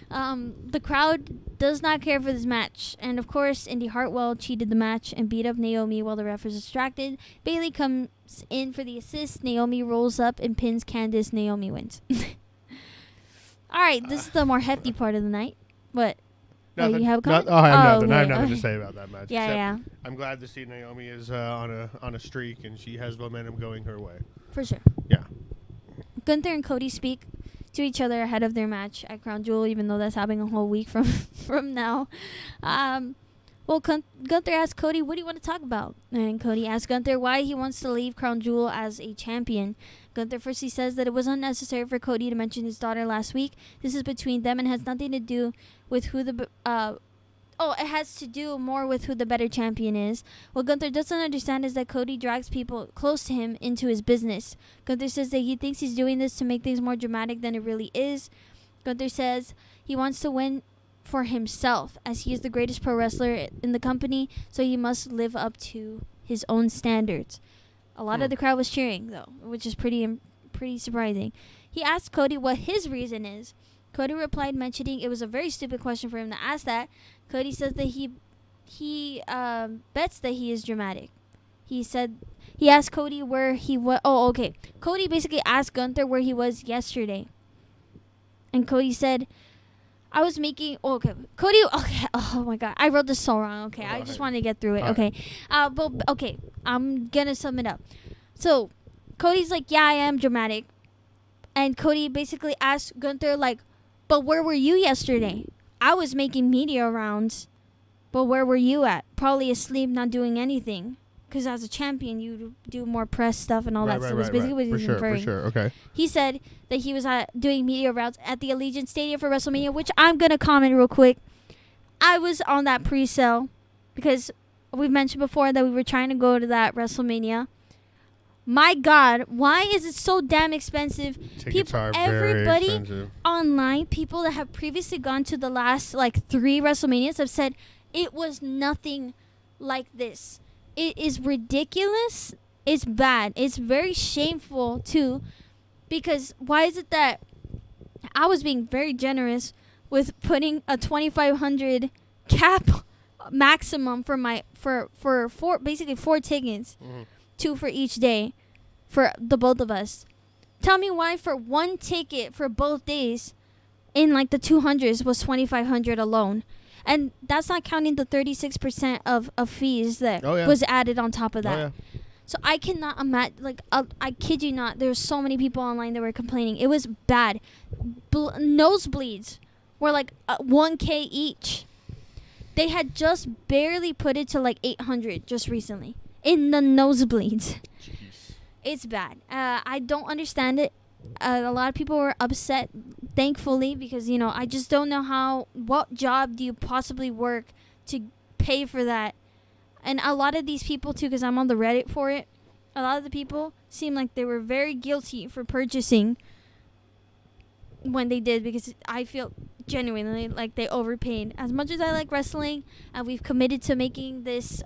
S2: The crowd does not care for this match, and of course, Indy Hartwell cheated the match and beat up Naomi while the ref was distracted. Bayley comes in for the assist. Naomi rolls up and pins Candice. Naomi wins. All right, this is the more hefty part of the night. What?
S1: Nothing.
S2: You have a comment?
S1: I have nothing.
S2: Okay.
S1: I have nothing to say about that match.
S2: Yeah.
S1: I'm glad to see Naomi is on a streak and she has momentum going her way.
S2: For sure.
S1: Yeah.
S2: Gunther and Cody speak to each other ahead of their match at Crown Jewel, even though that's happening a whole week from now. Gunther asks Cody, what do you want to talk about? And Cody asks Gunther why he wants to leave Crown Jewel as a champion. Gunther firstly says that it was unnecessary for Cody to mention his daughter last week. This is between them and has nothing to do with who it has to do more with who the better champion is. What Gunther doesn't understand is that Cody drags people close to him into his business. Gunther says that he thinks he's doing this to make things more dramatic than it really is. Gunther says he wants to win for himself, as he is the greatest pro wrestler in the company, so he must live up to his own standards. A lot of the crowd was cheering, though, which is pretty surprising. He asked Cody what his reason is. Cody replied, mentioning it was a very stupid question for him to ask that. Cody says that he bets that he is dramatic. He asked Cody where he was. Oh, okay. Cody basically asked Gunther where he was yesterday. And Cody said, I was making... Okay. Cody... Okay. Oh, my God. I wrote this so wrong. Okay. I just wanted to get through it. Okay. Okay. I'm going to sum it up. So, Cody's like, yeah, I am dramatic. And Cody basically asked Gunther, like, but where were you yesterday? I was making media rounds. But where were you at? Probably asleep, not doing anything. Because as a champion, you do more press stuff and all that. So that's basically what he's inferring.
S1: For sure, okay.
S2: He said that he was doing media rounds at the Allegiant Stadium for WrestleMania, which I'm going to comment real quick. I was on that pre-sale because we've mentioned before that we were trying to go to that WrestleMania. My God, why is it so damn expensive?
S1: Tickets are
S2: everybody
S1: very expensive.
S2: Online, people that have previously gone to the last 3 WrestleManias have said it was nothing like this. It is ridiculous. It's bad. It's very shameful, too. Because why is it that I was being very generous with putting a $2,500 cap maximum for 4 tickets, 2 for each day for the both of us. Tell me why for 1 ticket for both days in the 200s was $2,500 alone. And that's not counting the 36% of fees that was added on top of that.
S1: Yeah.
S2: So I cannot imagine, I kid you not, there's so many people online that were complaining. It was bad. Nosebleeds were $1,000 each. They had just barely put it to $800 just recently in the nosebleeds.
S1: Jeez.
S2: It's bad. I don't understand it. A lot of people were upset, thankfully, because, I just don't know what job do you possibly work to pay for that? And a lot of these people, too, because I'm on the Reddit for it, a lot of the people seem like they were very guilty for purchasing when they did, because I feel genuinely like they overpaid. As much as I like wrestling, and we've committed to making this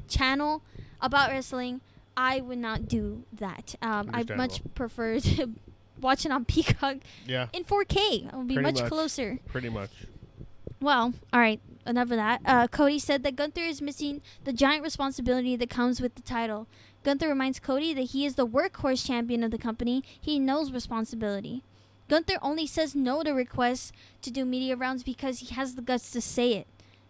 S2: channel about wrestling, I would not do that. I'd much prefer to watch it on Peacock in 4K. It would be much closer.
S1: Pretty much.
S2: Well, all right. Enough of that. Cody said that Gunther is missing the giant responsibility that comes with the title. Gunther reminds Cody that he is the workhorse champion of the company. He knows responsibility. Gunther only says no to requests to do media rounds because he has the guts to say it.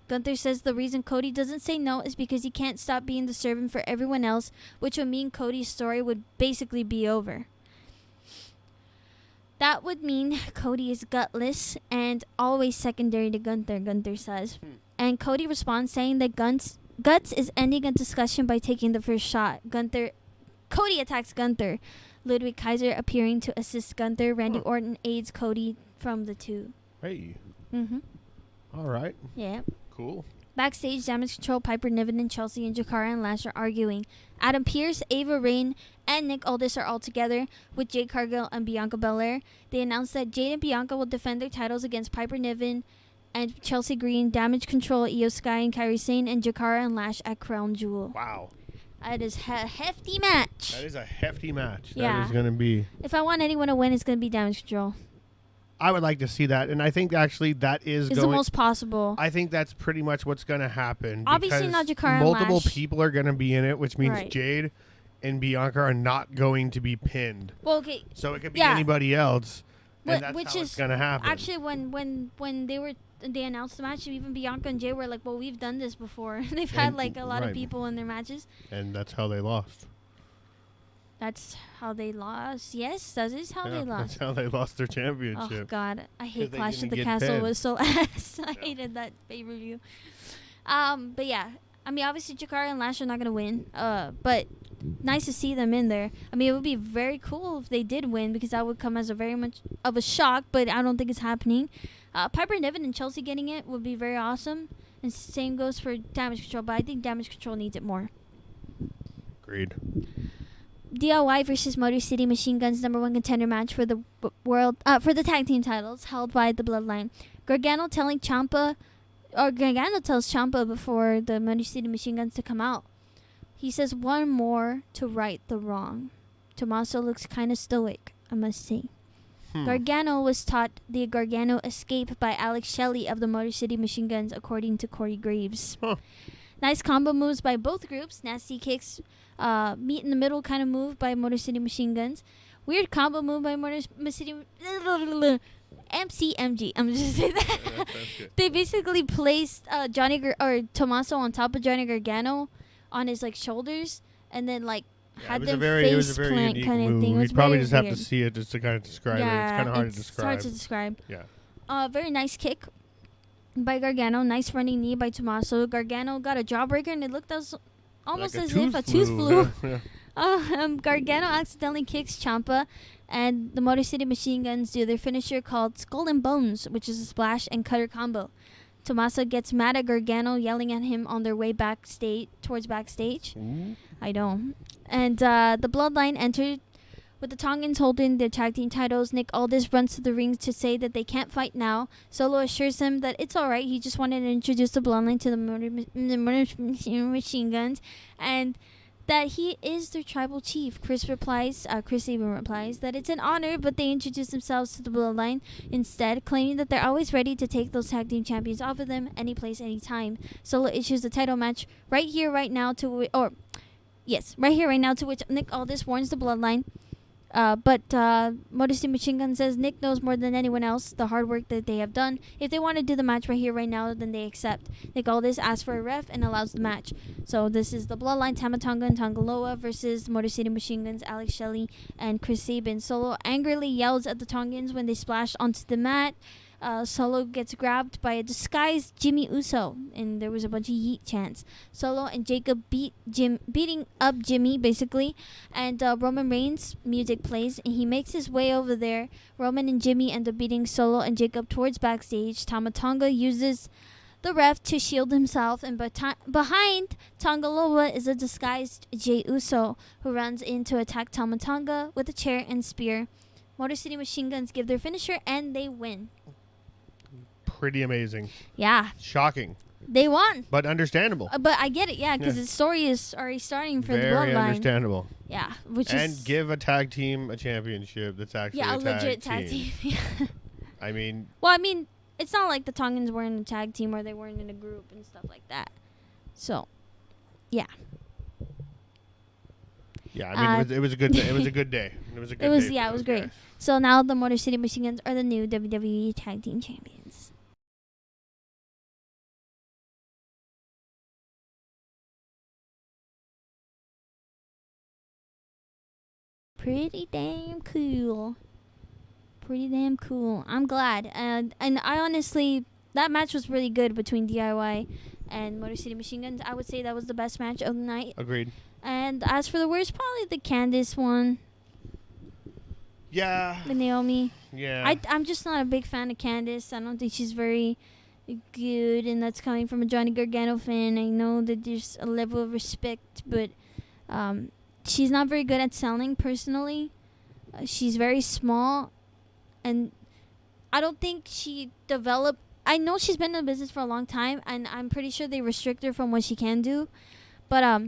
S2: Gunther says the reason Cody doesn't say no is because he can't stop being the servant for everyone else, which would mean Cody's story would basically be over. That would mean Cody is gutless and always secondary to Gunther, Gunther says. And Cody responds saying that Guts is ending a discussion by taking the first shot. Cody attacks Gunther. Ludwig Kaiser appearing to assist Gunther. Randy Orton aids Cody from the two.
S1: Hey.
S2: Mm-hmm.
S1: All right.
S2: Yeah.
S1: Cool.
S2: Backstage, Damage Control, Piper Niven, and Chelsea and Jakara and Lash are arguing. Adam Pearce, Ava Raine, and Nick Aldis are all together with Jade Cargill and Bianca Belair. They announced that Jade and Bianca will defend their titles against Piper Niven and Chelsea Green, Damage Control, Io Sky and Kairi Sane, and Jakara and Lash at Crown Jewel.
S1: Wow.
S2: That is a hefty match.
S1: That is a hefty match.
S2: Yeah.
S1: That is going to be...
S2: If I want anyone to win, it's going to be Damage Control.
S1: I would like to see that, and I think actually that is
S2: It's the most possible.
S1: I think that's pretty much what's going to happen.
S2: Obviously not Jakara and
S1: multiple
S2: Lash.
S1: people are going to be in it, which means
S2: Right.
S1: Jade and Bianca are not going to be pinned.
S2: Well, okay.
S1: So it could be anybody else, and that's
S2: which
S1: how
S2: is
S1: it's going to happen.
S2: Actually, when they announced the match, even Bianca and Jay were like, well, we've done this before. They've had like a lot of people in their matches.
S1: And that's how they lost.
S2: That's how they lost. Yes, that is how they lost.
S1: That's how they lost their
S2: Oh
S1: championship.
S2: God, I hate
S1: they
S2: Clash of
S1: didn't
S2: the
S1: get
S2: Castle.
S1: pinned.
S2: Was so ass. I hated that pay-per-view. But yeah, I mean, obviously Jakara and Lash are not gonna win. But nice to see them in there. I mean, it would be very cool if they did win because that would come as a very much of a shock. But I don't think it's happening. Piper Niven and Chelsea getting it would be very awesome. And same goes for Damage Control. But I think Damage Control needs it more.
S1: Agreed.
S2: DIY versus Motor City Machine Guns #1 contender match for the for the tag team titles held by the Bloodline. Gargano tells Ciampa before the Motor City Machine Guns to come out. He says one more to right the wrong. Tommaso looks kind of stoic, I must say. Gargano was taught the Gargano escape by Alex Shelley of the Motor City Machine Guns, according to Corey Graves. Nice combo moves by both groups. Nasty kicks, meet in the middle kind of move by Motor City Machine Guns. Weird combo move by Motor City MCMG. I'm just saying that. They basically placed Tommaso on top of Johnny Gargano on his like shoulders, and then like had them face plant kind of thing.
S1: We'd probably just have to see it just to kind of describe it. It's kind of hard to describe.
S2: It's hard to describe.
S1: Yeah.
S2: Very nice kick by Gargano. Nice running knee by Tommaso. Gargano got a jawbreaker, and it looked almost like as if a tooth flew. Gargano accidentally kicks Ciampa, and the Motor City Machine Guns do their finisher called Skull and Bones, which is a splash and cutter combo. Tommaso gets mad at Gargano, yelling at him on their way towards backstage.
S1: Ooh.
S2: I know. And the Bloodline entered with the Tongans holding their tag team titles. Nick Aldis runs to the ring to say that they can't fight now. Solo assures him that it's alright. He just wanted to introduce the Bloodline to the Motor Machine Guns, and that he is their tribal chief. Chris even replies that it's an honor, but they introduce themselves to the Bloodline instead, claiming that they're always ready to take those tag team champions off of them any place, anytime. Solo issues the title match right here, right now, to which Nick Aldis warns the Bloodline. But Motor City Machine Gun says Nick knows more than anyone else the hard work that they have done. If they want to do the match right here, right now, then they accept. Nick Aldis asks for a ref and allows the match. So this is the Bloodline, Tama Tonga and Tongaloa versus Motor City Machine Guns, Alex Shelley and Chris Sabin. Solo angrily yells at the Tongans when they splash onto the mat. Solo gets grabbed by a disguised Jimmy Uso, and there was a bunch of yeet chants. Solo and Jacob beating up Jimmy, basically, and Roman Reigns' music plays, and he makes his way over there. Roman and Jimmy end up beating Solo and Jacob towards backstage. Tama Tonga uses the ref to shield himself, and behind Tongaloa is a disguised Jey Uso, who runs in to attack Tama Tonga with a chair and spear. Motor City Machine Guns give their finisher, and they win.
S1: Pretty amazing.
S2: Yeah.
S1: Shocking.
S2: They won.
S1: But understandable.
S2: But I get it, yeah, because the story is already starting for the Bloodline.
S1: Very understandable.
S2: Yeah,
S1: and give a tag team a championship that's actually a
S2: legit tag team.
S1: I mean...
S2: Well, I mean, it's not like the Tongans were in a tag team or they weren't in a group and stuff like that. So, yeah.
S1: Yeah, I mean, it was a good day. It was a good day. It was a good day.
S2: Yeah, it was great. Guys. So now the Motor City Machine Guns are the new WWE Tag Team Champions. pretty damn cool. Pretty damn cool. I'm glad. And I honestly, that match was really good between DIY and Motor City Machine Guns. I would say that was the best match of the night.
S1: Agreed.
S2: And as for the worst, probably the Candice one.
S1: Yeah.
S2: The Naomi.
S1: Yeah.
S2: I'm just not a big fan of Candice. I don't think she's very good, and that's coming from a Johnny Gargano fan. I know that there's a level of respect, but she's not very good at selling personally. She's very small, and I don't think she developed. I know she's been in the business for a long time, and I'm pretty sure they restrict her from what she can do, but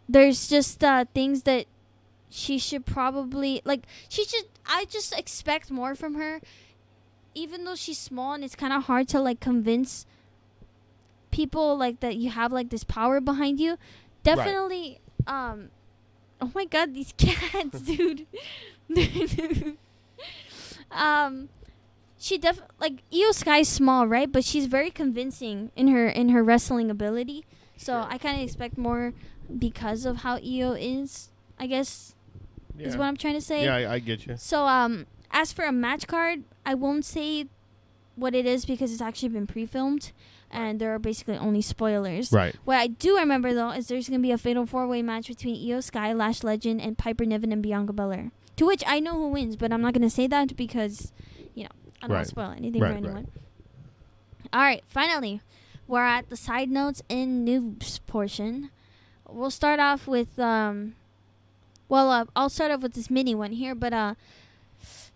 S2: there's just things that she should probably, like, I just expect more from her, even though she's small, and it's kind of hard to, like, convince people, like, that you have, like, this power behind you. Definitely, right. Oh my god, these cats, dude. She like, Io Sky's small, right? But she's very convincing in her wrestling ability. So sure. I kind of expect more because of how Io is, I guess. Yeah. Is what I'm trying to say.
S1: Yeah, I get you.
S2: So, as for a match card, I won't say what it is because it's actually been pre-filmed, and there are basically only spoilers.
S1: Right.
S2: What I do remember, though, is there's going to be a fatal 4-way match between Io Sky, Lash Legend, and Piper Niven and Bianca Belair. To which I know who wins, but I'm not going to say that because, you know, I don't want to spoil anything for anyone. Right. All right, finally, we're at the side notes and news portion. We'll start off with... I'll start off with this mini one here, but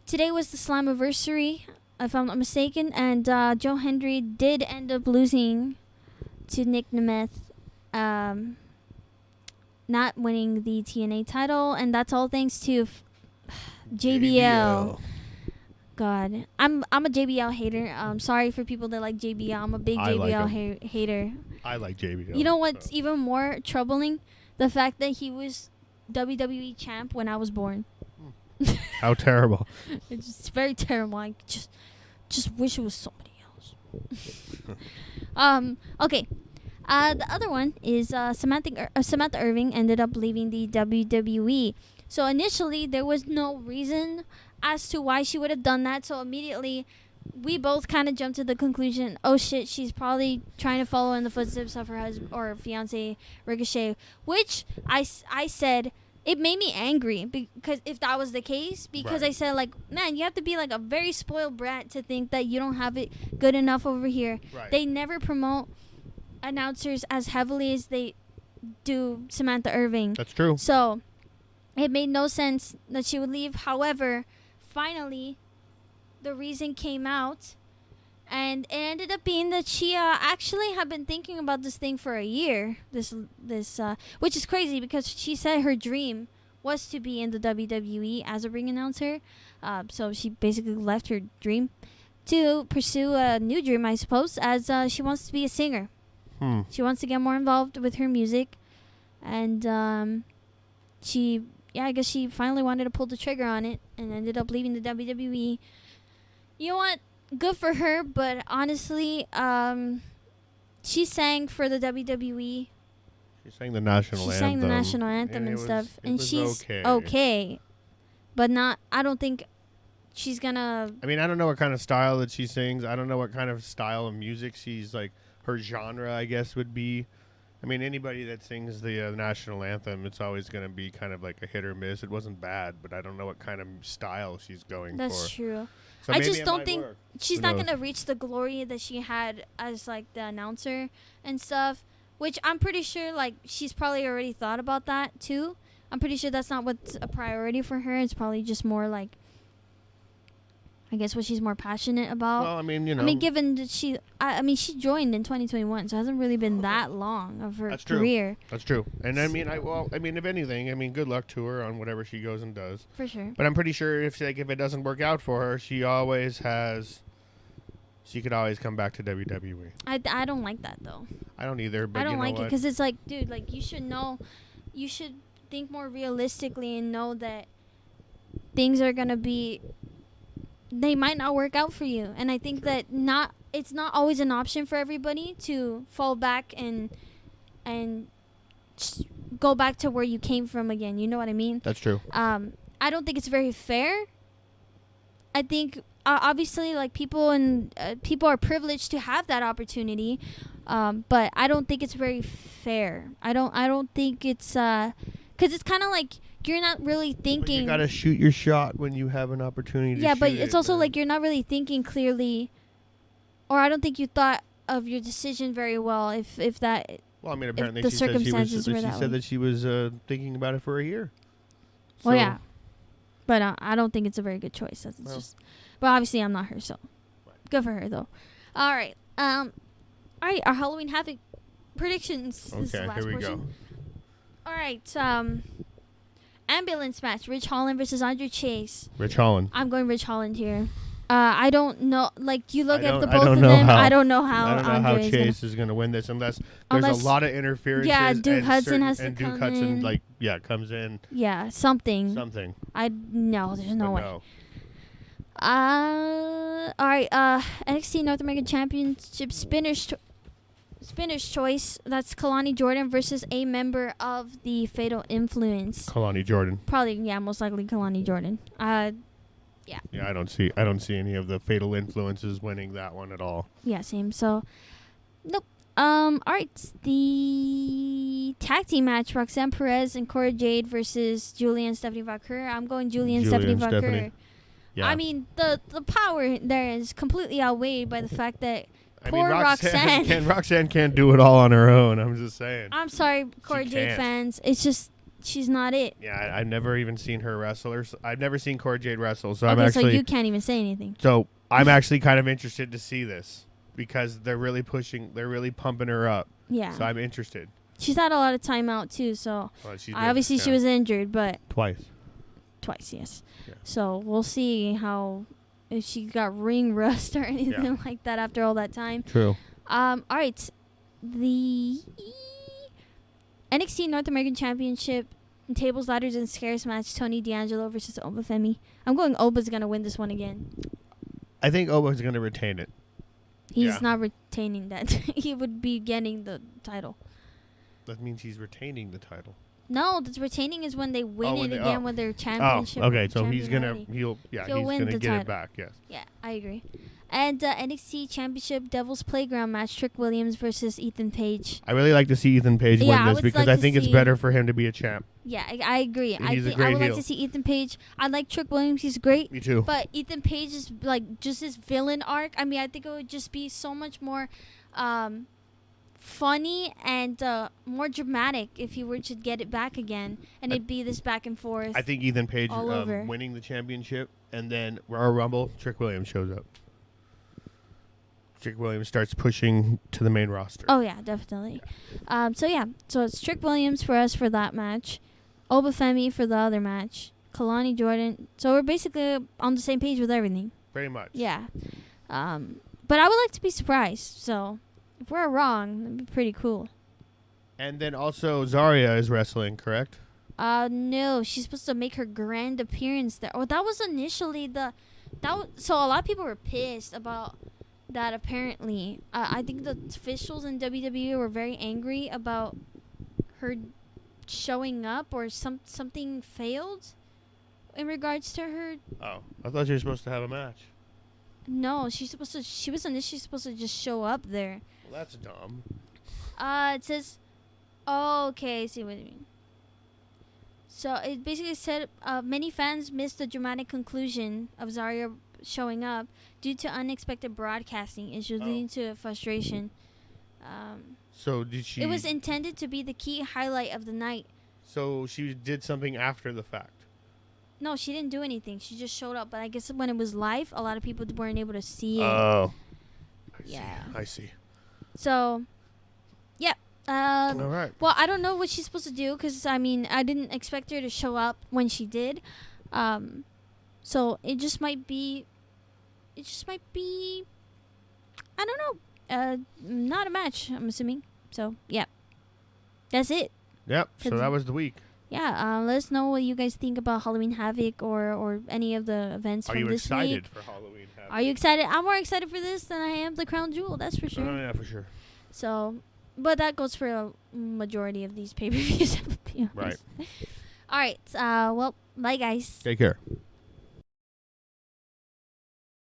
S2: today was the Slammiversary, if I'm not mistaken, and Joe Hendry did end up losing to Nick Nemeth, not winning the TNA title, and that's all thanks to JBL. God, I'm a JBL hater. Sorry for people that like JBL. I'm a big JBL hater.
S1: I like JBL.
S2: You know what's even more troubling? The fact that he was WWE champ when I was born.
S1: How terrible.
S2: It's very terrible. I just wish it was somebody else. Okay. The other one is Samantha Irving ended up leaving the WWE. So initially there was no reason as to why she would have done that. So immediately we both kind of jumped to the conclusion, oh shit, she's probably trying to follow in the footsteps of her husband or fiance Ricochet, which I said it made me angry because if that was the case, because right. I said, like, man, you have to be like a very spoiled brat to think that you don't have it good enough over here. Right. They never promote announcers as heavily as they do Samantha Irving.
S1: That's true.
S2: So it made no sense that she would leave. However, finally, the reason came out, and it ended up being that she actually had been thinking about this thing for a year. This which is crazy because she said her dream was to be in the WWE as a ring announcer. So she basically left her dream to pursue a new dream, I suppose, as she wants to be a singer. She wants to get more involved with her music, and I guess she finally wanted to pull the trigger on it and ended up leaving the WWE. You know what? Good for her, but honestly, she sang for the WWE.
S1: She sang the national anthem.
S2: She sang the national anthem and stuff. And she's okay. But not, I don't think she's gonna...
S1: I mean, I don't know what kind of style that she sings. I don't know what kind of style of music she's, like, her genre, I guess, would be. I mean, anybody that sings the national anthem, it's always going to be kind of like a hit or miss. It wasn't bad, but I don't know what kind of style she's going for.
S2: That's true.
S1: So
S2: I just don't think she's not going to reach the glory that she had as, like, the announcer and stuff, which I'm pretty sure, like, she's probably already thought about that, too. I'm pretty sure that's not what's a priority for her. It's probably just more, like, I guess what she's more passionate about.
S1: Well, I mean, you know.
S2: I mean, given that she joined in 2021, so it hasn't really been that long of her career.
S1: That's true. And I mean, if anything, good luck to her on whatever she goes and does.
S2: For sure.
S1: But I'm pretty sure if it doesn't work out for her, she could always come back to WWE.
S2: I don't like that, though.
S1: I don't either, but
S2: I don't
S1: you know
S2: like it because it's like, dude, like, you should think more realistically and know that things are going to be... They might not work out for you, and I think that it's not always an option for everybody to fall back and go back to where you came from again. You know what I mean?
S1: That's true.
S2: I don't think it's very fair. I think obviously like people are privileged to have that opportunity, but I don't think it's very fair. I don't think it's because it's kind of like you're not really thinking.
S1: But you gotta shoot your shot when you have an opportunity.
S2: Yeah,
S1: to
S2: but
S1: shoot
S2: it's
S1: it,
S2: also
S1: man.
S2: like you're not really thinking clearly, or I don't think you thought of your decision very well. If that.
S1: Well, I mean, apparently
S2: the
S1: she said
S2: circumstances were that way.
S1: that she was thinking about it for a year.
S2: Well,
S1: So-
S2: yeah, but I don't think it's a very good choice. That's just, but obviously I'm not her, so good for her though. All right, our Halloween Havoc predictions. This is the
S1: Okay,
S2: last
S1: here we
S2: portion.
S1: go.
S2: All right, ambulance match: Rich Holland versus Andre Chase.
S1: Rich Holland.
S2: I'm going Rich Holland here. I don't know. Like you look at the
S1: I
S2: both
S1: don't
S2: of
S1: know
S2: them.
S1: how-
S2: I don't know how.
S1: I don't know how
S2: Andre is gonna-
S1: Chase is going to win this unless there's a lot of interferences.
S2: Yeah, Duke
S1: and
S2: Hudson has to
S1: and Duke
S2: come
S1: Hudson
S2: in.
S1: comes in.
S2: Yeah, something.
S1: Something.
S2: No, there's no
S1: But
S2: way.
S1: no.
S2: All right. NXT North American Championship Spinner's choice. That's Kalani Jordan versus a member of the Fatal Influence.
S1: Kalani Jordan.
S2: Probably, yeah, most likely Kalani Jordan.
S1: Yeah, I don't see any of the Fatal Influences winning that one at all.
S2: Yeah, same. So, nope. All right. The tag team match: Roxanne Perez and Cora Jade versus Julia and Stephanie Vaquer. I'm going Julia and Stephanie Vaquer.
S1: Yeah.
S2: I mean, the power there is completely outweighed by the fact that poor
S1: Roxanne. Roxanne can't do it all on her own. I'm just saying.
S2: I'm sorry, Cora Jade fans. It's just she's not it.
S1: Yeah, I've never even seen her wrestle. I've never seen Cora Jade wrestle, so
S2: Okay,
S1: I'm actually.
S2: so you can't even say anything.
S1: So I'm actually kind of interested to see this because they're really pumping her up.
S2: Yeah.
S1: So I'm interested.
S2: She's had a lot of time out too, so
S1: Well,
S2: obviously she was injured, but
S1: twice,
S2: yes.
S1: Yeah.
S2: So we'll see if she got ring rust or anything like that after all that time.
S1: True.
S2: All right, the NXT North American Championship tables, ladders, and scares match: Tony D'Angelo versus Oba Femi. I'm going Oba's gonna win this one again.
S1: I think Oba's going to retain it.
S2: He's not retaining that. He would be getting the title.
S1: That means he's retaining the title.
S2: No, the retaining is when they win it again with their championship.
S1: Oh, okay. So he's
S2: champion
S1: he'll
S2: win
S1: gonna
S2: the
S1: get
S2: title.
S1: it back. Yes.
S2: Yeah, I agree. And NXT Championship Devil's Playground match: Trick Williams versus Ethan Page.
S1: I really like to see Ethan Page
S2: Yeah, I
S1: win this
S2: would
S1: because
S2: like
S1: I think
S2: to
S1: it's
S2: see-
S1: better for him to be a champ.
S2: Yeah, I agree. I
S1: He's a
S2: think
S1: great
S2: I would like
S1: heel.
S2: to see Ethan Page. I like Trick Williams. He's great.
S1: Me too.
S2: But Ethan Page is like just his villain arc. I mean, I think it would just be so much more funny and more dramatic if he were to get it back again, and it'd be this back and forth.
S1: I think Ethan Page
S2: all over.
S1: winning the championship, and then Royal Rumble, Trick Williams shows up. Trick Williams starts pushing to the main roster.
S2: Oh yeah, definitely. So it's Trick Williams for us for that match, Oba Femi for the other match, Kalani Jordan. So we're basically on the same page with everything.
S1: Pretty much.
S2: Yeah. But I would like to be surprised. So if we're wrong, that'd be pretty cool.
S1: And then also Zarya is wrestling, correct?
S2: No, she's supposed to make her grand appearance there. Oh, that was initially so a lot of people were pissed about that. Apparently, I think the officials in WWE were very angry about her showing up, or something failed in regards to her.
S1: Oh, I thought you were supposed to have a match.
S2: No, she was initially supposed to just show up there.
S1: Well, that's dumb.
S2: It says, oh, okay, I see what you mean. So it basically said many fans missed the dramatic conclusion of Zarya showing up due to unexpected broadcasting issues leading to frustration.
S1: So did she?
S2: It was intended to be the key highlight of the night.
S1: So she did something after the fact.
S2: No, she didn't do anything. She just showed up. But I guess when it was live, a lot of people weren't able to see it.
S1: Oh. I see.
S2: So, yeah.
S1: All right.
S2: Well, I don't know what she's supposed to do because, I mean, I didn't expect her to show up when she did. So it just might be, I don't know, not a match, I'm assuming. So, yeah. That's it.
S1: Yep. So that was the week.
S2: Yeah, let us know what you guys think about Halloween Havoc or any of the events from this week.
S1: Are you excited for Halloween Havoc?
S2: Are you excited? I'm more excited for this than I am the Crown Jewel, that's for sure.
S1: Oh, yeah, for sure.
S2: So, But that goes for a majority of these pay-per-views.
S1: Right.
S2: All right. Well, bye, guys.
S1: Take care.